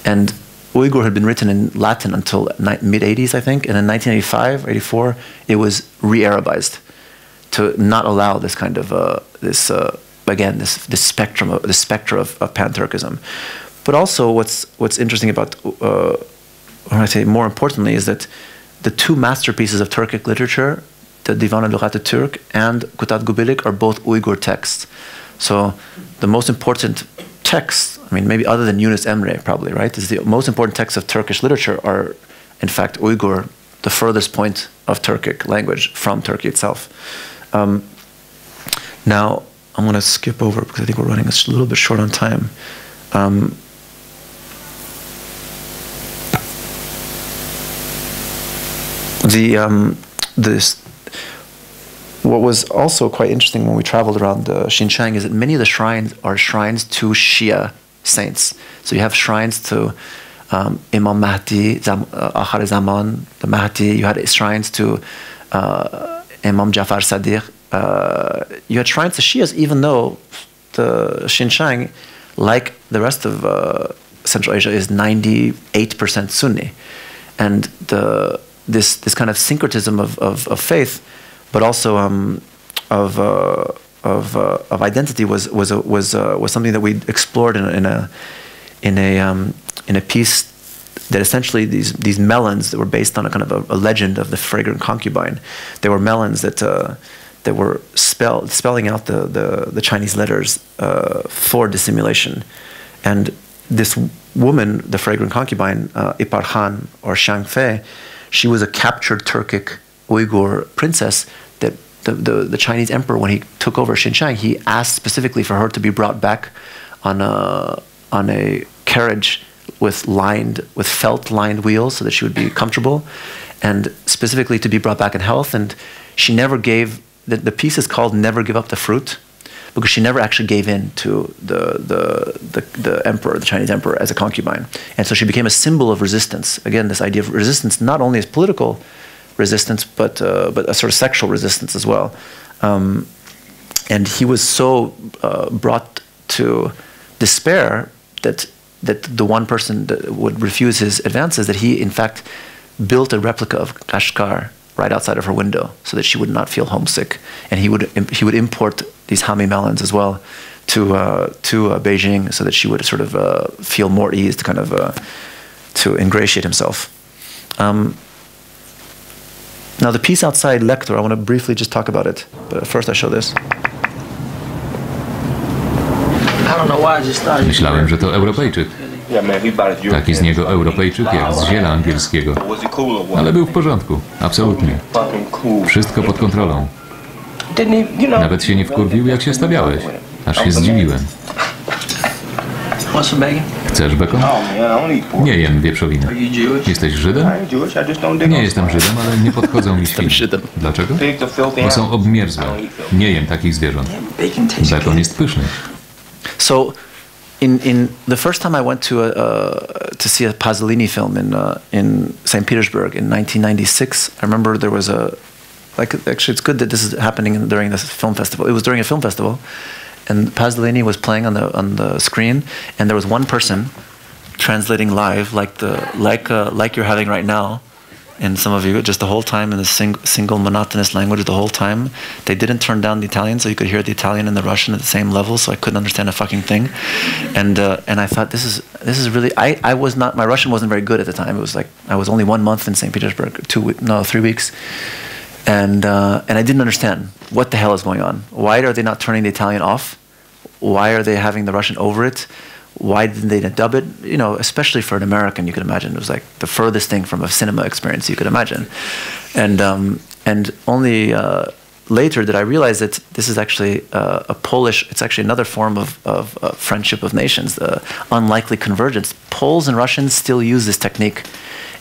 Speaker 2: And Uyghur had been written in Latin until mid-80s, I think. And in 1985, 84, it was re-Arabized to not allow this kind of, this spectre of Pan-Turkism. But also what's interesting about, or I say more importantly, is that the two masterpieces of Turkic literature, the Divan al-Lughat al-Turk and Kutat Gubilik, are both Uyghur texts. So the most important texts, I mean, maybe other than Yunus Emre probably, right, is the most important texts of Turkish literature are, in fact, Uyghur, the furthest point of Turkic language from Turkey itself. Now, I'm going to skip over because I think we're running a little bit short on time. What was also quite interesting when we traveled around Xinjiang is that many of the shrines are shrines to Shia saints. So you have shrines to Imam Mahdi, Akhar Zaman, the Mahdi. You had shrines to Imam Jafar Sadiq. You had shrines to Shias, even though the Xinjiang, like the rest of Central Asia, is 98% Sunni. And this kind of syncretism of faith, but also of identity was something that we explored in a piece that essentially these melons that were based on a kind of a legend of the fragrant concubine. They were melons that were spelling out the Chinese letters for dissimulation, and this woman, the fragrant concubine, Ipar Khan or Shang Fei, she was a captured Turkic Uyghur princess that the Chinese emperor, when he took over Xinjiang, he asked specifically for her to be brought back on a carriage with felt-lined wheels so that she would be comfortable, and specifically to be brought back in health. And she never gave, the piece is called "Never Give Up the Fruit," because she never actually gave in to the emperor, the Chinese emperor, as a concubine. And so she became a symbol of resistance. Again, this idea of resistance, not only as political resistance, but a sort of sexual resistance as well. And he was so brought to despair that the one person that would refuse his advances, that he, in fact, built a replica of Kashgar right outside of her window so that she would not feel homesick. And he would import these Hami melons as well to Beijing so that she would sort of feel more ease to kind of to ingratiate himself. Now the piece outside Lector, I want to briefly just talk about it, but first I show this.
Speaker 4: Myślałem, że to Europejczyk. Taki z niego Europejczyk jak z ziela angielskiego. Ale był w porządku, absolutnie. Wszystko pod kontrolą. Nawet się nie wkurwił, jak się stawiałeś. Aż się zdziwiłem. Chcesz bekon? Nie jem wieprzowiny. Jesteś Żydem? Nie jestem Żydem, ale nie podchodzą mi świnie. Dlaczego? Bo są obmierzłe. Nie jem takich zwierząt. Bekon jest pyszny.
Speaker 2: So, in the first time I went to see a Pasolini film in St. Petersburg in 1996, I remember there was actually it's good that this is happening during this film festival. It was during a film festival, and Pasolini was playing on the screen, and there was one person translating live, like you're having right now, and some of you, just the whole time in the single monotonous language the whole time. They didn't turn down the Italian, so you could hear the Italian and the Russian at the same level, so I couldn't understand a fucking thing. And I thought, this is really, my Russian wasn't very good at the time. It was like, I was only 1 month in St. Petersburg, 3 weeks. And I didn't understand what the hell is going on. Why are they not turning the Italian off? why are they having the Russian over it? Why didn't they dub it? You know, especially for an American, you could imagine it was like the furthest thing from a cinema experience you could imagine. And only later did I realize that this is actually a Polish, it's actually another form of friendship of nations, the unlikely convergence. Poles and Russians still use this technique.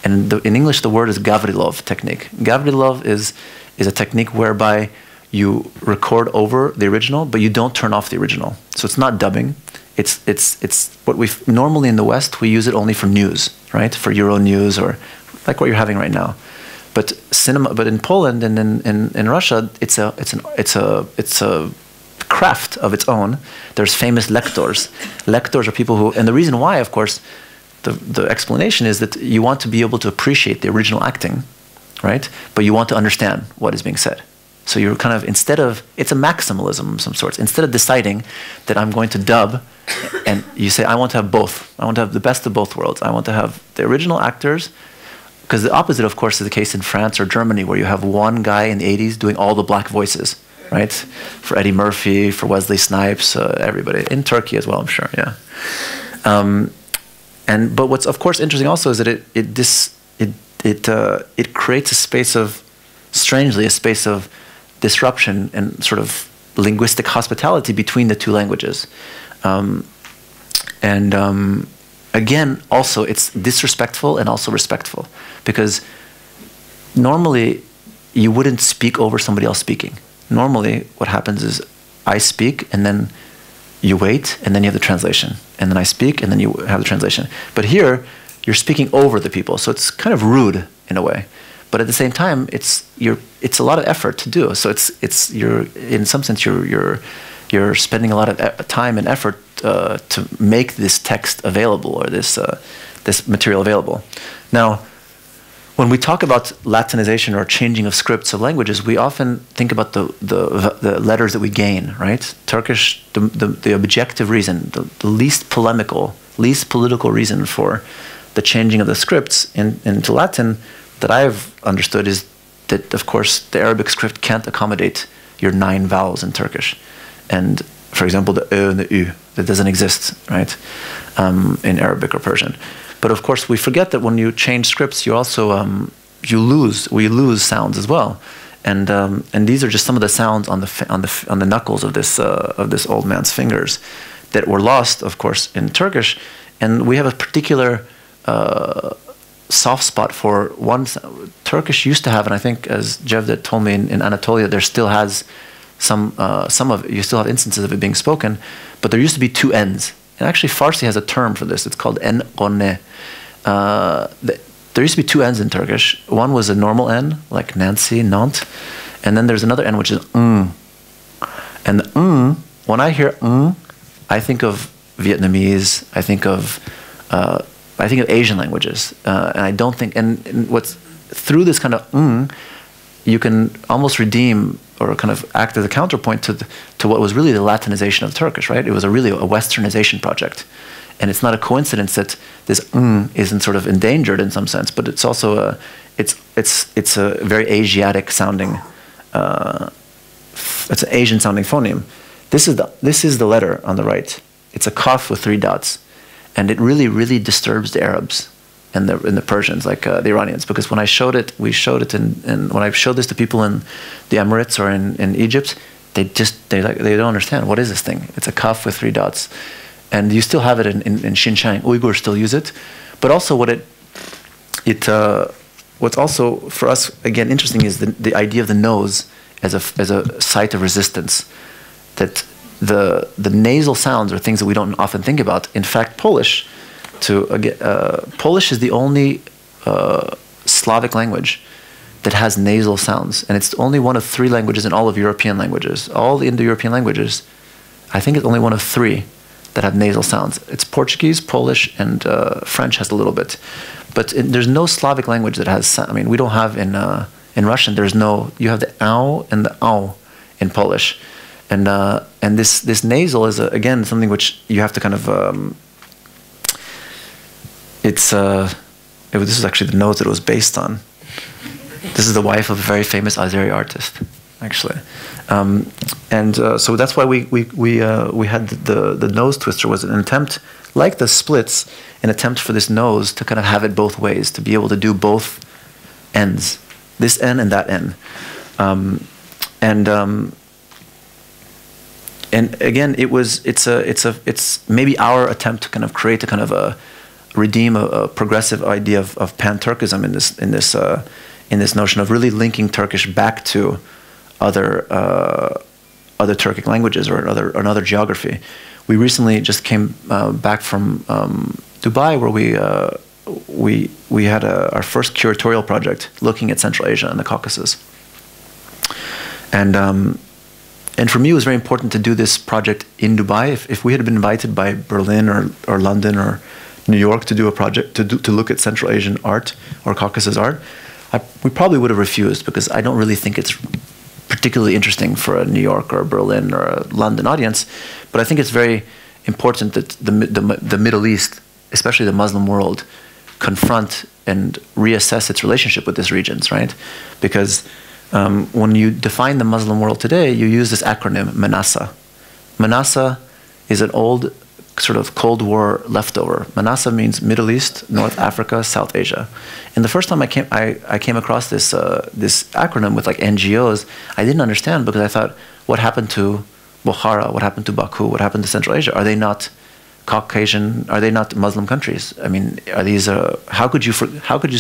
Speaker 2: And in English, the word is Gavrilov technique. Gavrilov is a technique whereby you record over the original, but you don't turn off the original. So it's not dubbing. It's what we normally in the West, we use it only for news, right? For Euro News or like what you're having right now. But in Poland and in Russia, it's a craft of its own. There's famous lectors. Lectors are people who, and the reason why, of course, the explanation is that you want to be able to appreciate the original acting, right? But you want to understand what is being said. So you're kind of, it's a maximalism of some sorts. Instead of deciding that I'm going to dub, and you say, I want to have both. I want to have the best of both worlds. I want to have the original actors, because the opposite, of course, is the case in France or Germany, where you have one guy in the 80s doing all the black voices, right? For Eddie Murphy, for Wesley Snipes, everybody. In Turkey as well, I'm sure, yeah. But what's, of course, interesting also is that it creates a space of, strangely, a space of disruption and sort of linguistic hospitality between the two languages. Again, also, it's disrespectful and also respectful, because normally you wouldn't speak over somebody else speaking. Normally, what happens is I speak, and then you wait, and then you have the translation. And then I speak, and then you have the translation. But here, you're speaking over the people, so it's kind of rude in a way. But at the same time, it's a lot of effort to do. So you're in some sense you're spending a lot of time and effort to make this text available, or this material available. Now, when we talk about Latinization or changing of scripts of languages, we often think about the letters that we gain, right? Turkish, the objective reason, the least polemical, least political reason for the changing of the scripts into Latin that I've understood is that, of course, the Arabic script can't accommodate your 9 vowels in Turkish. And, for example, the Ö and the Ü, that doesn't exist, right, in Arabic or Persian. But, of course, we forget that when you change scripts, you also, we lose sounds as well. And these are just some of the sounds on the knuckles of this old man's fingers that were lost, of course, in Turkish. And we have a particular soft spot for one. Turkish used to have, and I think, as Cevdet told me, in Anatolia, there still has some of it. You still have instances of it being spoken, but there used to be 2 N's. And actually, Farsi has a term for this. It's called en-gonne. There used to be 2 N's in Turkish. One was a normal N, like Nancy, Nantes, and then there's another N which is ng. And the ng, when I hear ng, I think of Vietnamese. I think of Asian languages, and I don't think. And what's through this kind of ng, you can almost redeem or kind of act as a counterpoint to what was really the Latinization of Turkish, right? It was really a Westernization project, and it's not a coincidence that this isn't sort of endangered in some sense, but it's also it's a very Asiatic sounding, it's an Asian sounding phoneme. This is the letter on the right. It's a kaf with 3 dots, and it really disturbs the Arabs and the Persians, like the Iranians, because when we showed it, and when I showed this to people in the Emirates or in Egypt, they don't understand, what is this thing? It's a kaf with 3 dots, and you still have it in Xinjiang. Uyghurs still use it, but also what's also for us again interesting is the idea of the nose as a site of resistance. That the nasal sounds are things that we don't often think about. In fact, Polish is the only Slavic language that has nasal sounds, and it's only one of 3 languages in all of European languages. All the Indo-European languages, I think it's only one of 3 that have nasal sounds. It's Portuguese, Polish, and French has a little bit, but there's no Slavic language that has. I mean, we don't have in Russian. There's no. You have the ow and the ow in Polish, and this nasal is again something which you have to kind of. This is actually the nose that it was based on. This is the wife of a very famous Azeri artist, actually. So that's why we had the nose twister was an attempt, like the splits, an attempt for this nose to kind of have it both ways, to be able to do both ends, this end and that end. And again, it's maybe our attempt to kind of create a kind of redeem a progressive idea of pan-Turkism in this notion of really linking Turkish back to other Turkic languages or another geography. We recently just came back from Dubai, where we had our first curatorial project looking at Central Asia and the Caucasus. And for me, it was very important to do this project in Dubai. If we had been invited by Berlin or London or New York to do a project to look at Central Asian art or Caucasus art, we probably would have refused, because I don't really think it's particularly interesting for a New York or a Berlin or a London audience. But I think it's very important that the Middle East, especially the Muslim world, confront and reassess its relationship with these regions, right? Because when you define the Muslim world today, you use this acronym, Manasa. Manasa is an old sort of Cold War leftover. Manasa means Middle East, North Africa, South Asia. And the first time I came across this acronym with like NGOs, I didn't understand, because I thought, what happened to Bukhara? What happened to Baku? What happened to Central Asia? Are they not Caucasian? Are they not Muslim countries? I mean, are these? How could you sort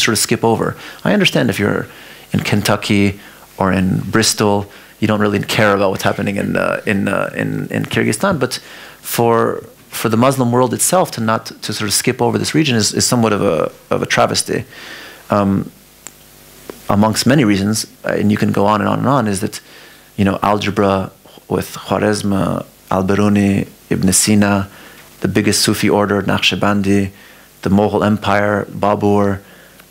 Speaker 2: of skip over? I understand if you're in Kentucky or in Bristol, you don't really care about what's happening in Kyrgyzstan, but for the Muslim world itself to sort of skip over this region is somewhat of a travesty. Amongst many reasons, and you can go on and on and on, is that, algebra with Khwarezm, Al-Biruni, Ibn Sina, the biggest Sufi order, Naqshbandi, the Mughal Empire, Babur,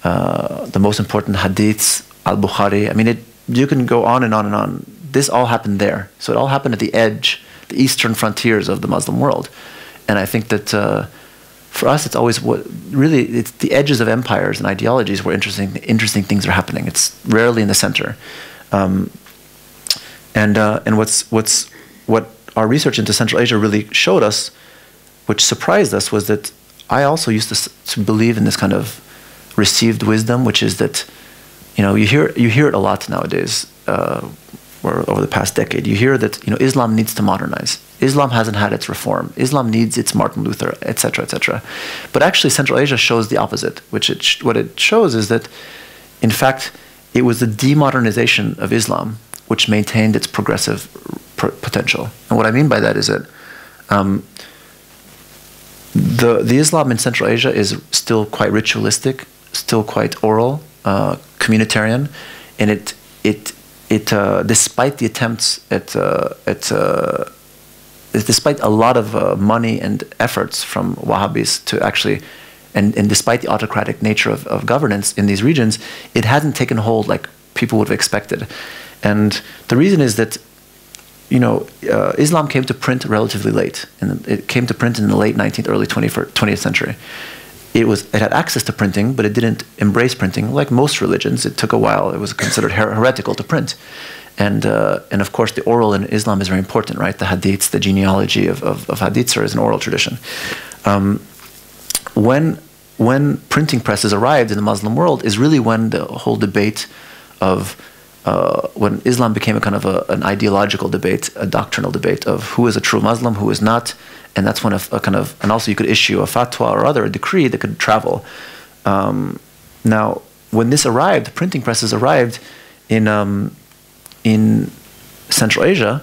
Speaker 2: the most important hadiths, Al-Bukhari. I mean, you can go on and on and on. This all happened there. So it all happened at the edge, the eastern frontiers of the Muslim world. And I think that for us, it's always it's the edges of empires and ideologies where interesting things are happening. It's rarely in the center. And what our research into Central Asia really showed us, which surprised us, was that I also used to believe in this kind of received wisdom, which is that, you hear it a lot nowadays, or over the past decade. You hear that Islam needs to modernize. Islam hasn't had its reform. Islam needs its Martin Luther, etc., etc. But actually, Central Asia shows the opposite. What it shows is that, in fact, it was the demodernization of Islam which maintained its progressive potential. And what I mean by that is that the Islam in Central Asia is still quite ritualistic, still quite oral, communitarian, and it despite the attempts despite a lot of money and efforts from Wahhabis to actually, and despite the autocratic nature of governance in these regions, it hasn't taken hold like people would have expected. And the reason is that, Islam came to print relatively late, and it came to print in the late 19th, early 20th century. It had access to printing, but it didn't embrace printing. Like most religions, it took a while. It was considered heretical to print. And of course, the oral in Islam is very important, right? The hadiths, the genealogy of hadiths is an oral tradition. When printing presses arrived in the Muslim world is really when the whole debate of when Islam became a kind of an ideological debate, a doctrinal debate of who is a true Muslim, who is not. And that's when and also you could issue a fatwa or a decree that could travel. Now, when this arrived, printing presses arrived in Central Asia,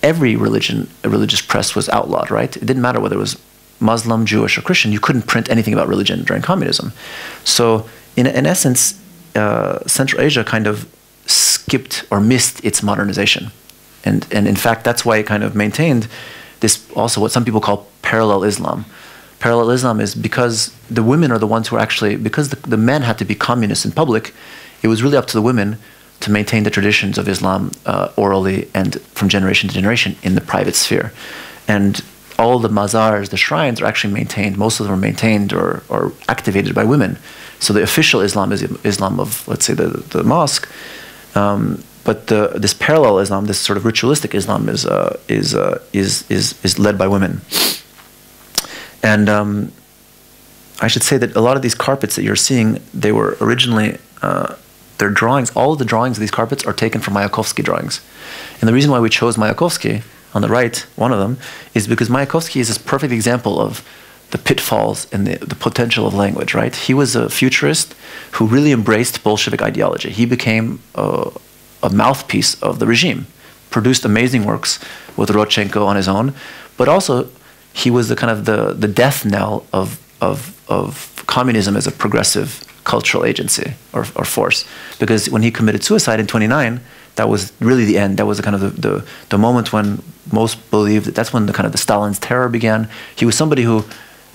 Speaker 2: every religious press was outlawed, right? It didn't matter whether it was Muslim, Jewish, or Christian. You couldn't print anything about religion during communism. So, in essence, Central Asia kind of skipped or missed its modernization. And in fact, that's why it kind of maintained this, also what some people call parallel Islam. Parallel Islam is because the women are the ones who are actually, because the men had to be communists in public, it was really up to the women to maintain the traditions of Islam orally and from generation to generation in the private sphere. And all the mazars, the shrines, are actually maintained, most of them are maintained or activated by women. So the official Islam is Islam of, let's say, the mosque. this parallel Islam, this sort of ritualistic Islam, is led by women. And I should say that a lot of these carpets that you're seeing, they were originally their drawings. All of the drawings of these carpets are taken from Mayakovsky drawings. And the reason why we chose Mayakovsky on the right, one of them, is because Mayakovsky is this perfect example of the pitfalls and the potential of language, right? He was a futurist who really embraced Bolshevik ideology. He became a mouthpiece of the regime, produced amazing works with Rodchenko on his own, but also he was the kind of the death knell of communism as a progressive cultural agency or force. Because when he committed suicide in '29, that was really the end. That was the kind of the moment when most believed that that's when the kind of the Stalin's terror began. He was somebody who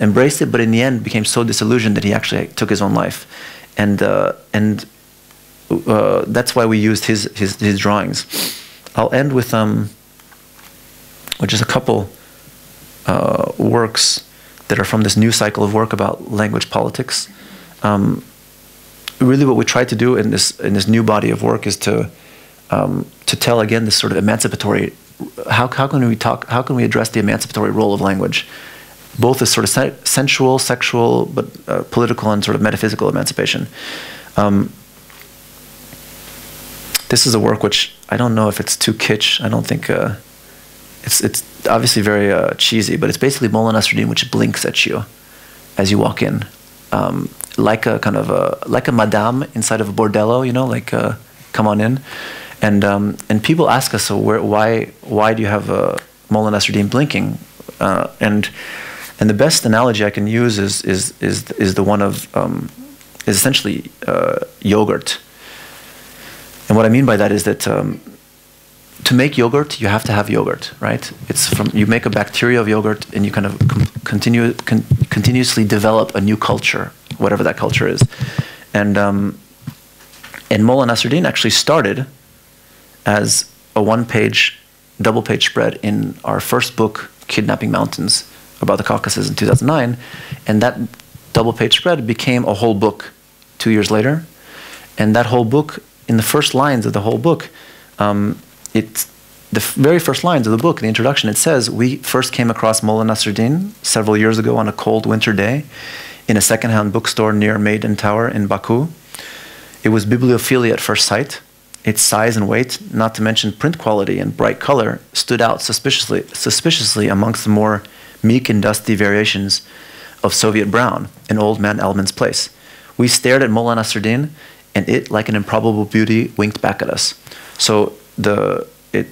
Speaker 2: embraced it, but in the end became so disillusioned that he actually took his own life, and that's why we used his drawings. I'll end with just a couple works that are from this new cycle of work about language politics. Really, what we try to do in this new body of work is to tell again this sort of emancipatory. How can we address the emancipatory role of language, both as sort of sensual, sexual, but political and sort of metaphysical emancipation. This is a work which I don't know if it's too kitsch. I don't think it's obviously very cheesy, but it's basically Molla Nasruddin, which blinks at you as you walk in, like a kind of like a madame inside of a bordello, you know, like come on in, and people ask us, so why do you have Molla Nasruddin blinking? And the best analogy I can use is the one of is essentially yogurt. And what I mean by that is that to make yogurt, you have to have yogurt, right? You make a bacteria of yogurt, and you kind of continuously develop a new culture, whatever that culture is. And Molla Nasruddin actually started as a one-page, double-page spread in our first book, Kidnapping Mountains, about the Caucasus in 2009, and that double-page spread became a whole book 2 years later. And that whole book, in the first lines of the whole book, the very first lines of the book, the introduction, it says, we first came across Molla Nasruddin several years ago on a cold winter day in a second-hand bookstore near Maidan Tower in Baku. It was bibliophilia at first sight. Its size and weight, not to mention print quality and bright color, stood out suspiciously amongst the more meek and dusty variations of Soviet brown in Old Man Elman's place. We stared at Molla Nasruddin, and it, like an improbable beauty, winked back at us. So it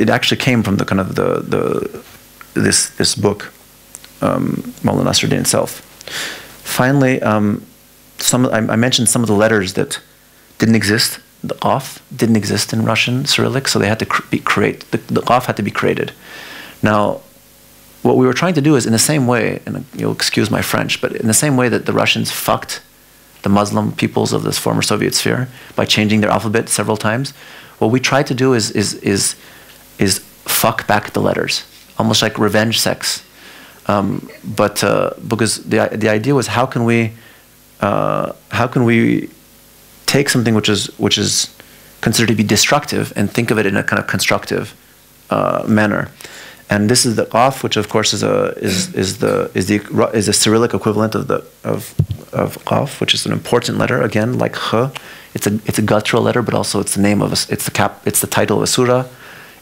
Speaker 2: actually came from the kind of this book, Molla Nasruddin itself. Finally, I mentioned some of the letters that didn't exist. The Qaf didn't exist in Russian Cyrillic, so they had to be created. The Qaf had to be created. Now, what we were trying to do is, in the same way, and you'll excuse my French, but in the same way that the Russians fucked the Muslim peoples of this former Soviet sphere by changing their alphabet several times, what we tried to do is fuck back the letters, almost like revenge sex. Because the idea was, how can we take something which is considered to be destructive and think of it in a kind of constructive manner. And this is the Qaf, which of course is the Cyrillic equivalent of Qaf, which is an important letter, again, like H. It's a guttural letter, but also it's the name of it's the title of a surah.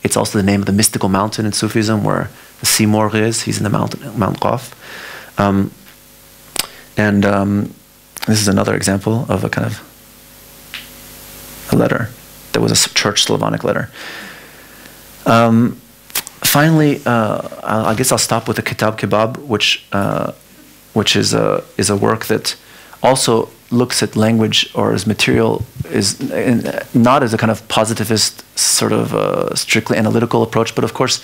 Speaker 2: It's also the name of the mystical mountain in Sufism where the Seymour is. He's in the Mount Qaf. This is another example of a kind of a letter that was a church Slavonic letter. Finally, I guess I'll stop with the Kitab Kebab, which is a work that also looks at language or as material, not as a kind of positivist sort of strictly analytical approach, but of course,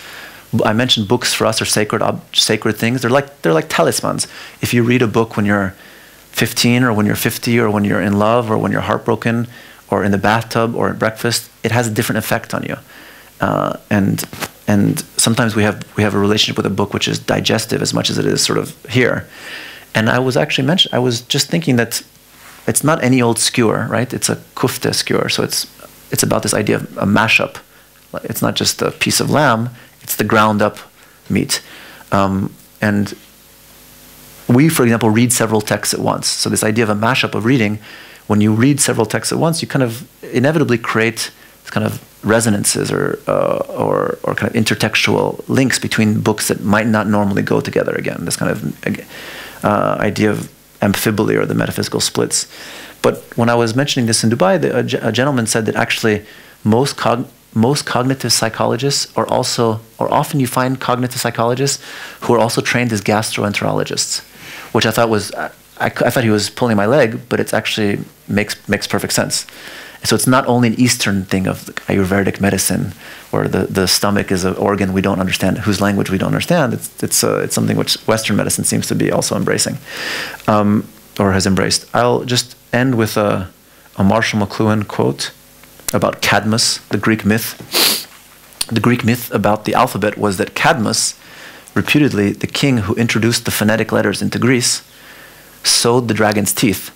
Speaker 2: I mentioned books for us are sacred things. They're like talismans. If you read a book when you're 15 or when you're 50 or when you're in love or when you're heartbroken or in the bathtub or at breakfast, it has a different effect on you. And sometimes we have a relationship with a book which is digestive as much as it is sort of here. And I was just thinking that it's not any old skewer, right? It's a kufta skewer, so it's about this idea of a mashup. It's not just a piece of lamb; it's the ground up meat. And we, for example, read several texts at once. So this idea of a mashup of reading, when you read several texts at once, you kind of inevitably create kind of resonances or kind of intertextual links between books that might not normally go together again. This kind of idea of amphiboly or the metaphysical splits. But when I was mentioning this in Dubai, a gentleman said that actually most cognitive psychologists are also, or often you find cognitive psychologists who are also trained as gastroenterologists, which I thought was, I thought he was pulling my leg, but it's actually makes perfect sense. So it's not only an Eastern thing of Ayurvedic medicine, where the stomach is an organ we don't understand, whose language we don't understand. It's something which Western medicine seems to be also embracing, or has embraced. I'll just end with a Marshall McLuhan quote about Cadmus, the Greek myth. The Greek myth about the alphabet was that Cadmus, reputedly the king who introduced the phonetic letters into Greece, sowed the dragon's teeth,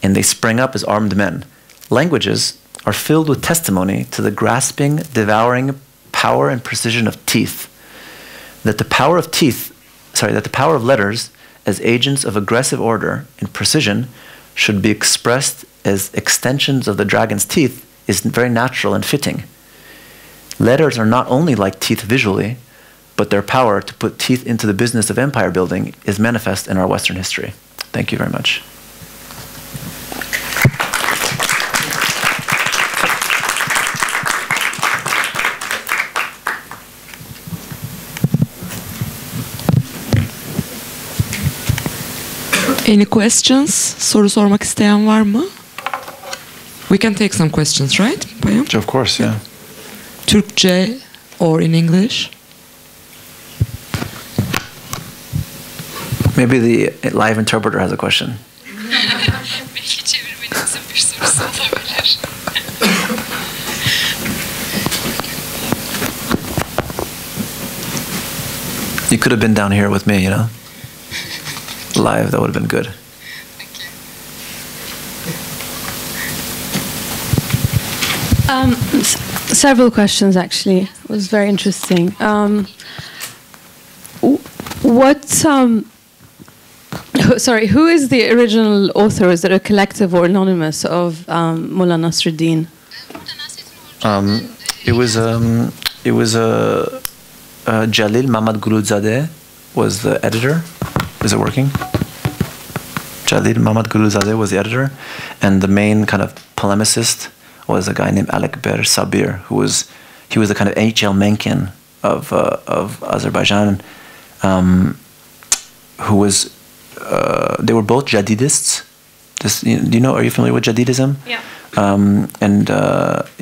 Speaker 2: and they sprang up as armed men. Languages are filled with testimony to the grasping, devouring power and precision of teeth. That the power of letters as agents of aggressive order and precision should be expressed as extensions of the dragon's teeth is very natural and fitting. Letters are not only like teeth visually, but their power to put teeth into the business of empire building is manifest in our Western history. Thank you very much.
Speaker 1: Any questions? Soru sormak isteyen var mı? We can take some questions, right? Bayam?
Speaker 2: Of course, yeah.
Speaker 1: Türkçe or in English?
Speaker 2: Maybe the live interpreter has a question.
Speaker 5: Belki çevirmenimizin bir sorusu olabilir.
Speaker 2: You could have been down here with me, you know? Live, that would have been good.
Speaker 6: Several questions, actually. It was very interesting. Sorry, who is the original author? Is it a collective or anonymous of Mullah Nasruddin?
Speaker 2: It was Jalil Mamad Guluzadeh was the editor. Is it working? Jalil Mamad Guluzadeh was the editor, and the main kind of polemicist was a guy named Alekber Sabir, who was the kind of H.L. Mencken of Azerbaijan, who was they were both Jadidists. Are you familiar with Jadidism?
Speaker 6: Yeah.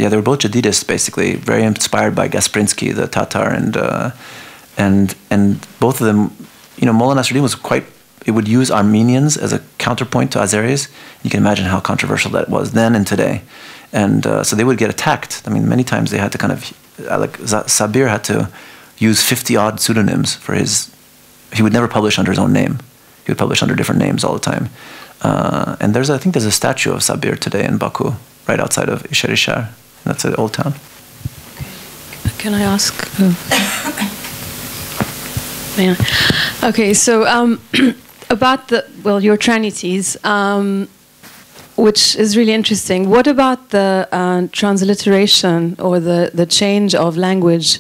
Speaker 2: They were both Jadidists, basically, very inspired by Gasprinsky, the Tatar, and both of them. Mullah Nasruddin was it would use Armenians as a counterpoint to Azeris. You can imagine how controversial that was then and today. And so they would get attacked. I mean, many times they had to Sabir had to use 50-odd pseudonyms for he would never publish under his own name. He would publish under different names all the time. And I think there's a statue of Sabir today in Baku, right outside of Isherishar. That's an old town.
Speaker 6: Can I ask? Okay, so about your trinities, which is really interesting. What about the transliteration or the change of language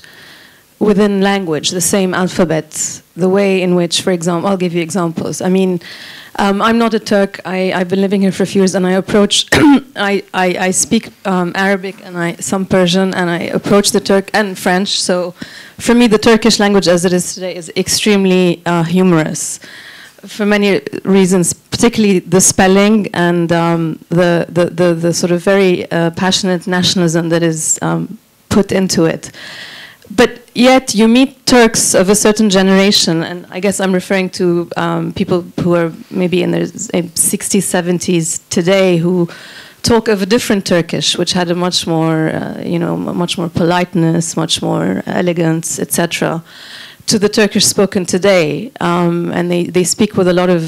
Speaker 6: within language, the same alphabet, the way in which, for example, I'll give you examples. I mean, I'm not a Turk. I've been living here for a few years, and I approach, I speak Arabic and some Persian, and I approach the Turk and French. So for me, the Turkish language as it is today is extremely humorous for many reasons, particularly the spelling and the sort of very passionate nationalism that is put into it. But yet you meet Turks of a certain generation, and I guess I'm referring to people who are maybe in their 60s, 70s today, who talk of a different Turkish, which had a much more, much more politeness, much more elegance, etc., to the Turkish spoken today. And they speak with a lot of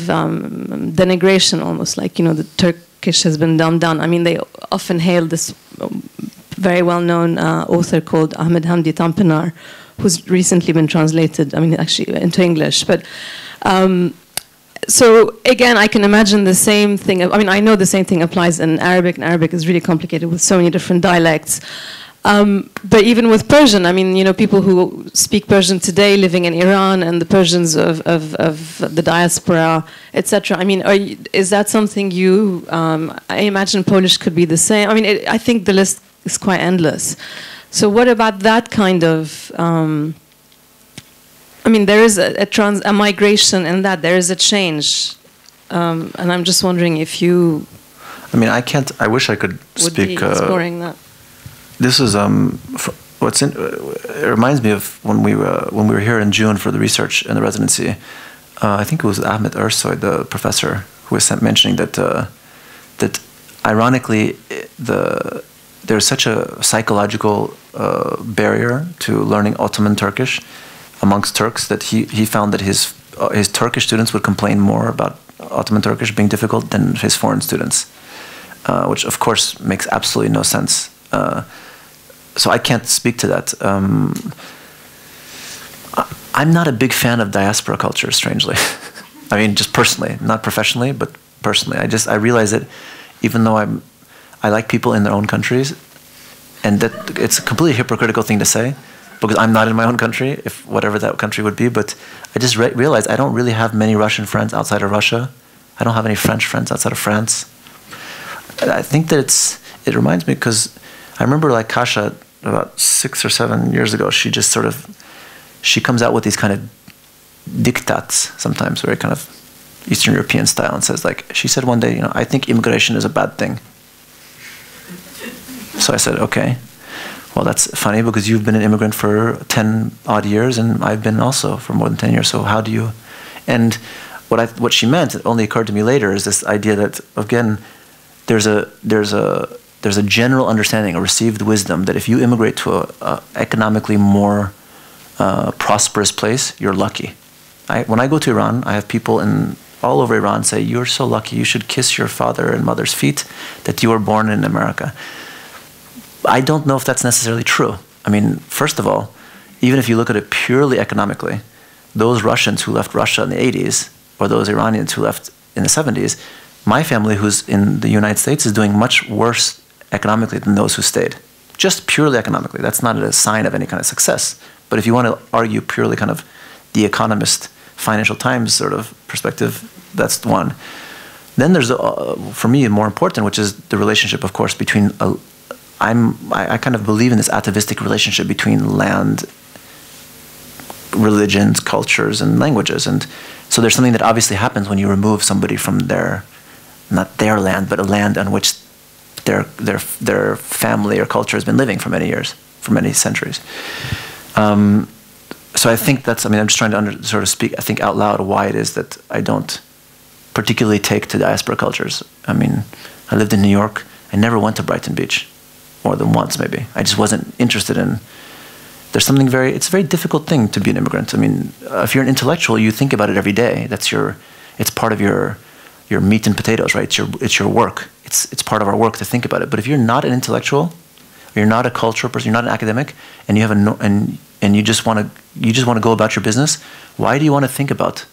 Speaker 6: denigration, almost like, the Turkish has been dumbed down. I mean, they often hail this very well-known author called Ahmed Hamdi Tanpınar, who's recently been translated, I mean, actually into English. But so again, I can imagine the same thing. I mean, I know the same thing applies in Arabic, and Arabic is really complicated with so many different dialects. But even with Persian, I mean, you know, people who speak Persian today living in Iran and the Persians of the diaspora, etc. I mean, is that something you, I imagine Polish could be the same. I mean, I think the list is quite endless. So what about that kind of, I mean, there is a migration in that, there is a change. And I'm just wondering if you...
Speaker 2: I mean, I wish I could speak...
Speaker 6: exploring that.
Speaker 2: This is it reminds me of when we were here in June for the research and the residency. I think it was Ahmet Ersoy, the professor, who was mentioning that that ironically there's such a psychological barrier to learning Ottoman Turkish amongst Turks that he found that his Turkish students would complain more about Ottoman Turkish being difficult than his foreign students, which of course makes absolutely no sense. So I can't speak to that. I'm not a big fan of diaspora culture, strangely. I mean, just personally, not professionally, but personally. I realize that even though I like people in their own countries, and that it's a completely hypocritical thing to say, because I'm not in my own country, if whatever that country would be, but I just realized I don't really have many Russian friends outside of Russia. I don't have any French friends outside of France. I think that it reminds me, because I remember like Kasia, about 6 or 7 years ago, she comes out with these kind of diktats sometimes, very kind of Eastern European style, and says like, she said one day, you know, I think immigration is a bad thing. So I said, okay, well, that's funny because you've been an immigrant for 10 odd years and I've been also for more than 10 years. So how do you, and what she meant, it only occurred to me later, is this idea that, again, there's a general understanding, a received wisdom that if you immigrate to a economically more prosperous place, you're lucky. When I go to Iran, I have people all over Iran say, you're so lucky, you should kiss your father and mother's feet that you were born in America. I don't know if that's necessarily true. I mean, first of all, even if you look at it purely economically, those Russians who left Russia in the 80s, or those Iranians who left in the 70s, my family who's in the United States is doing much worse economically than those who stayed. Just purely economically. That's not a sign of any kind of success. But if you want to argue purely kind of the Economist, Financial Times sort of perspective, that's one. Then there's, for me, more important, which is the relationship, of course, between, I kind of believe in this atavistic relationship between land, religions, cultures, and languages. And so there's something that obviously happens when you remove somebody from their, not their land, but a land on which their family or culture has been living for many years, for many centuries. So I think that's, I mean, I'm just trying to sort of speak, I think, out loud why it is that I don't particularly take to diaspora cultures. I mean, I lived in New York. I never went to Brighton Beach, more than once maybe. I just wasn't interested in, there's something it's a very difficult thing to be an immigrant. I mean, if you're an intellectual, you think about it every day. It's part of your meat and potatoes, right? It's your work. It's part of our work to think about it. But if you're not an intellectual, you're not a cultural person, you're not an academic, and you have and you just want to go about your business, why do you want to think about,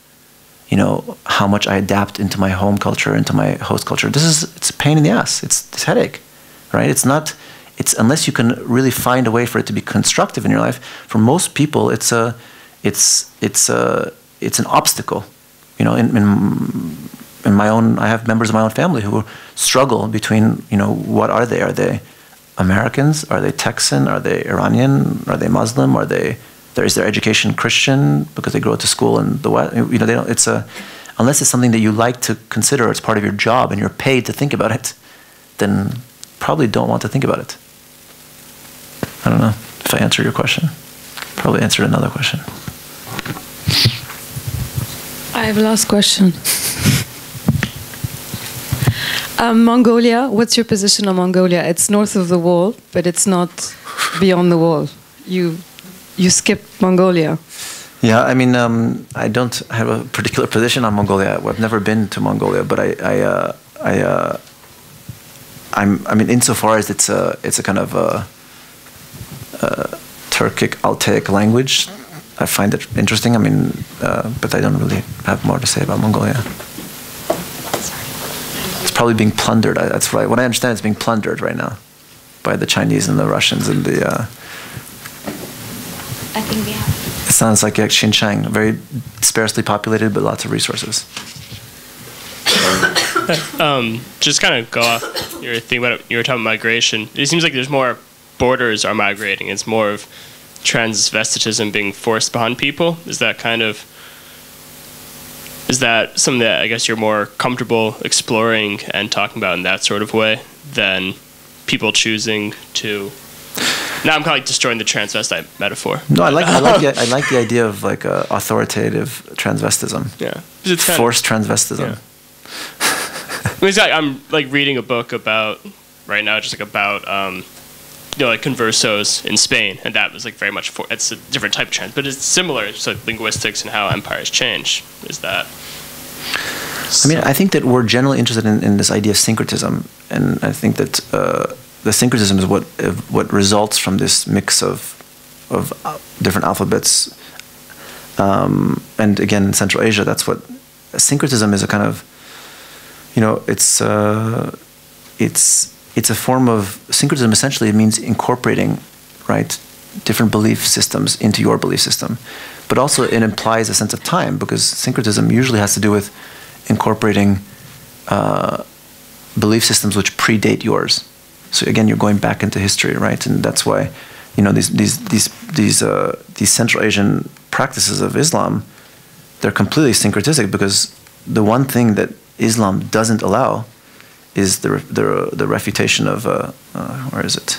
Speaker 2: you know, how much I adapt into my home culture, into my host culture? It's a pain in the ass. It's this headache, right? It's unless you can really find a way for it to be constructive in your life. For most people, it's an obstacle. You know, in my own, I have members of my own family who struggle between, you know, what are they? Are they Americans? Are they Texan? Are they Iranian? Are they Muslim? Is their education Christian because they go to school in the West? You know, they don't. Unless it's something that you like to consider as part of your job and you're paid to think about it, then probably don't want to think about it. I don't know if I answered your question. Probably answered another question.
Speaker 6: I have a last question. Mongolia, what's your position on Mongolia? It's north of the wall, but it's not beyond the wall. You skip Mongolia.
Speaker 2: Yeah, I mean, I don't have a particular position on Mongolia. I've never been to Mongolia, but I mean, insofar as it's a kind of Turkic Altaic language. I find it interesting. I mean, but I don't really have more to say about Mongolia. It's probably being plundered. That's right. What I understand, it's being plundered right now by the Chinese and the Russians and the.
Speaker 5: I think we have.
Speaker 2: It sounds like Xinjiang, very sparsely populated, but lots of resources.
Speaker 7: Just kind of go off your thing about you were talking about migration. It seems like there's more borders are migrating. It's more of transvestitism being forced upon people. Is that something that I guess you're more comfortable exploring and talking about in that sort of way than people choosing to? Now I'm kind of like destroying the transvestite metaphor.
Speaker 2: No, I like the idea of like authoritative transvestism.
Speaker 7: Yeah,
Speaker 2: forced transvestism.
Speaker 7: Yeah. I mean, I'm like reading a book about right now, just like about like conversos in Spain, and that was like very much it's a different type of trans, but it's similar. It's like linguistics and how empires change. Is that?
Speaker 2: I mean, I think that we're generally interested in this idea of syncretism, and I think that the syncretism is what results from this mix of different alphabets, and again in Central Asia, that's what syncretism is. A kind of, it's a form of syncretism. Essentially, it means incorporating, right, different belief systems into your belief system, but also it implies a sense of time, because syncretism usually has to do with incorporating belief systems which predate yours. So again, you're going back into history, right? And that's why, these Central Asian practices of Islam, they're completely syncretistic, because the one thing that Islam doesn't allow is the refutation of where is it?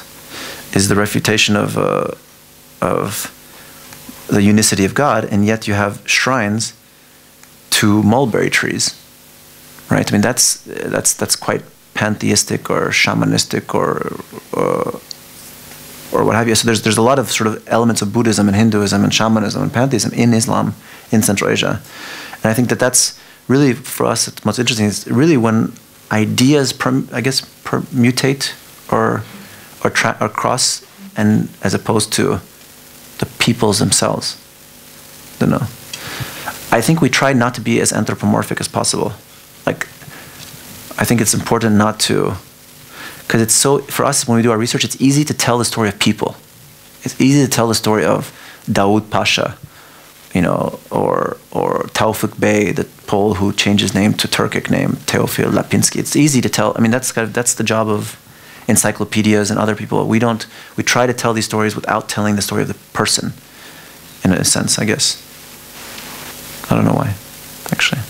Speaker 2: Is the refutation of the unicity of God, and yet you have shrines to mulberry trees, right? I mean, that's quite pantheistic or shamanistic or what have you. So there's a lot of sort of elements of Buddhism and Hinduism and shamanism and pantheism in Islam in Central Asia, and I think that that's really, for us, it's most interesting is really when ideas, permutate or cross, and as opposed to the peoples themselves. I think we try not to be as anthropomorphic as possible. Like, I think it's important not to, because it's so, for us, when we do our research, it's easy to tell the story of people. It's easy to tell the story of Daoud Pasha, or Taufik Bey, the Pole who changed his name to Turkic name, Teofil Lapinski. It's easy to tell. I mean, that's the job of encyclopedias and other people. We try to tell these stories without telling the story of the person, in a sense, I guess. I don't know why, actually.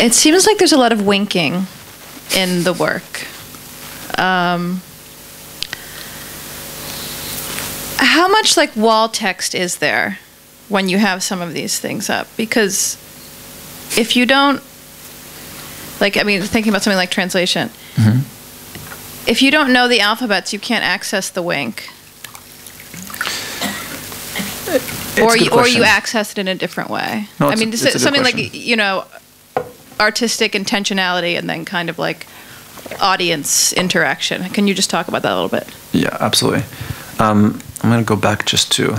Speaker 8: It seems like there's a lot of winking in the work. How much like wall text is there when you have some of these things up? Because if you don't, thinking about something like translation, if you don't know the alphabets, you can't access the wink. Or you access it in a different way.
Speaker 2: No,
Speaker 8: something like, artistic intentionality and then kind of like audience interaction. Can you just talk about that a little bit?
Speaker 2: Yeah, absolutely. I'm going to go back just to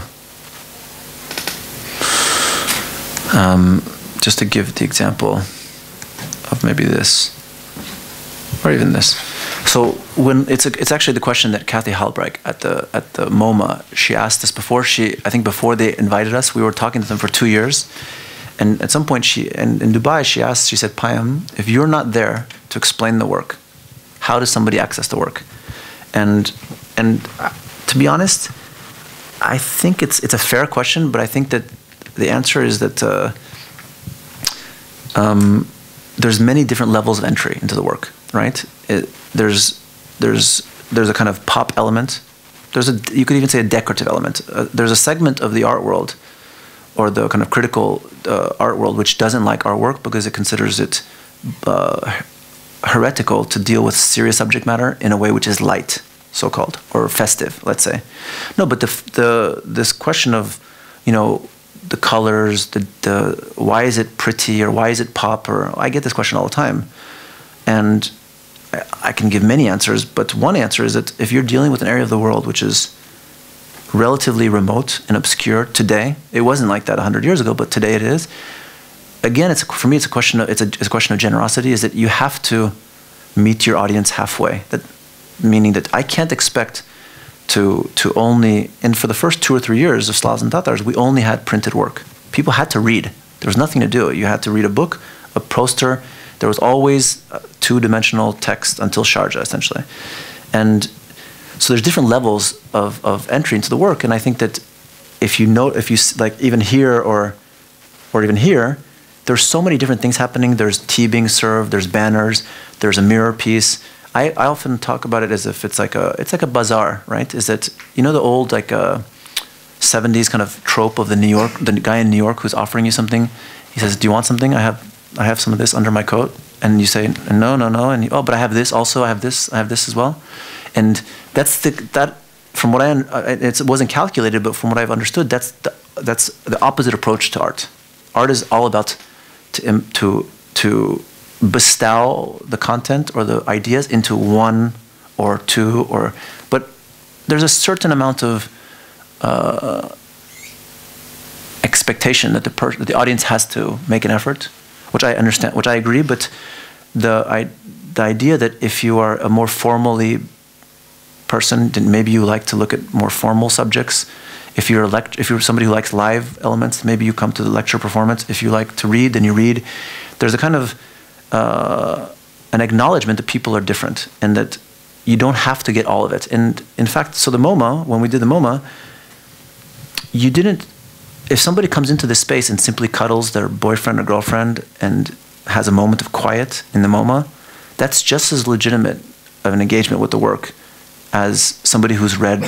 Speaker 2: give the example of maybe this, or even this. So when it's actually the question that Kathy Halbrecht at the MoMA, she asked us before they invited us. We were talking to them for 2 years, and at some point in Dubai she said, Payam, if you're not there to explain the work, how does somebody access the work? And to be honest, I think it's a fair question, but I think that the answer is that there's many different levels of entry into the work, right? There's a kind of pop element. You could even say a decorative element. There's a segment of the art world, or the kind of critical art world, which doesn't like our work because it considers it heretical to deal with serious subject matter in a way which is light, so-called, or festive, let's say. No, but this question of, the colors, the why is it pretty, or why is it pop, or I get this question all the time. And I can give many answers, but one answer is that if you're dealing with an area of the world which is relatively remote and obscure today, it wasn't like that 100 years ago, but today it is. Again, for me, it's a question of generosity. Is that you have to meet your audience halfway. Meaning that I can't expect to only. And for the first 2 or 3 years of Slavs and Tatars, we only had printed work. People had to read. There was nothing to do. You had to read a book, a poster. There was always two-dimensional text until Sharjah, essentially. And so there's different levels of entry into the work. And I think that if you like even here or even here, there's so many different things happening. There's tea being served. There's banners. There's a mirror piece. I often talk about it as if it's like a bazaar, right? Is that, you know, the old 70s kind of trope of the guy in New York who's offering you something. He says, "Do you want something? I have some of this under my coat." And you say, "No." And "Oh, but I have this also. I have this as well." And from what it wasn't calculated, but from what I've understood, that's the opposite approach to art. Art is all about to bestow the content or the ideas into one or two, but there's a certain amount of expectation that the audience has to make an effort, which I understand, which I agree. But the idea that if you are a more formally person, then maybe you like to look at more formal subjects. If you're somebody who likes live elements, maybe you come to the lecture performance. If you like to read, then you read. There's a kind of an acknowledgement that people are different and that you don't have to get all of it. And in fact, so the MoMA, when we did the MoMA, if somebody comes into this space and simply cuddles their boyfriend or girlfriend and has a moment of quiet in the MoMA, that's just as legitimate of an engagement with the work as somebody who's read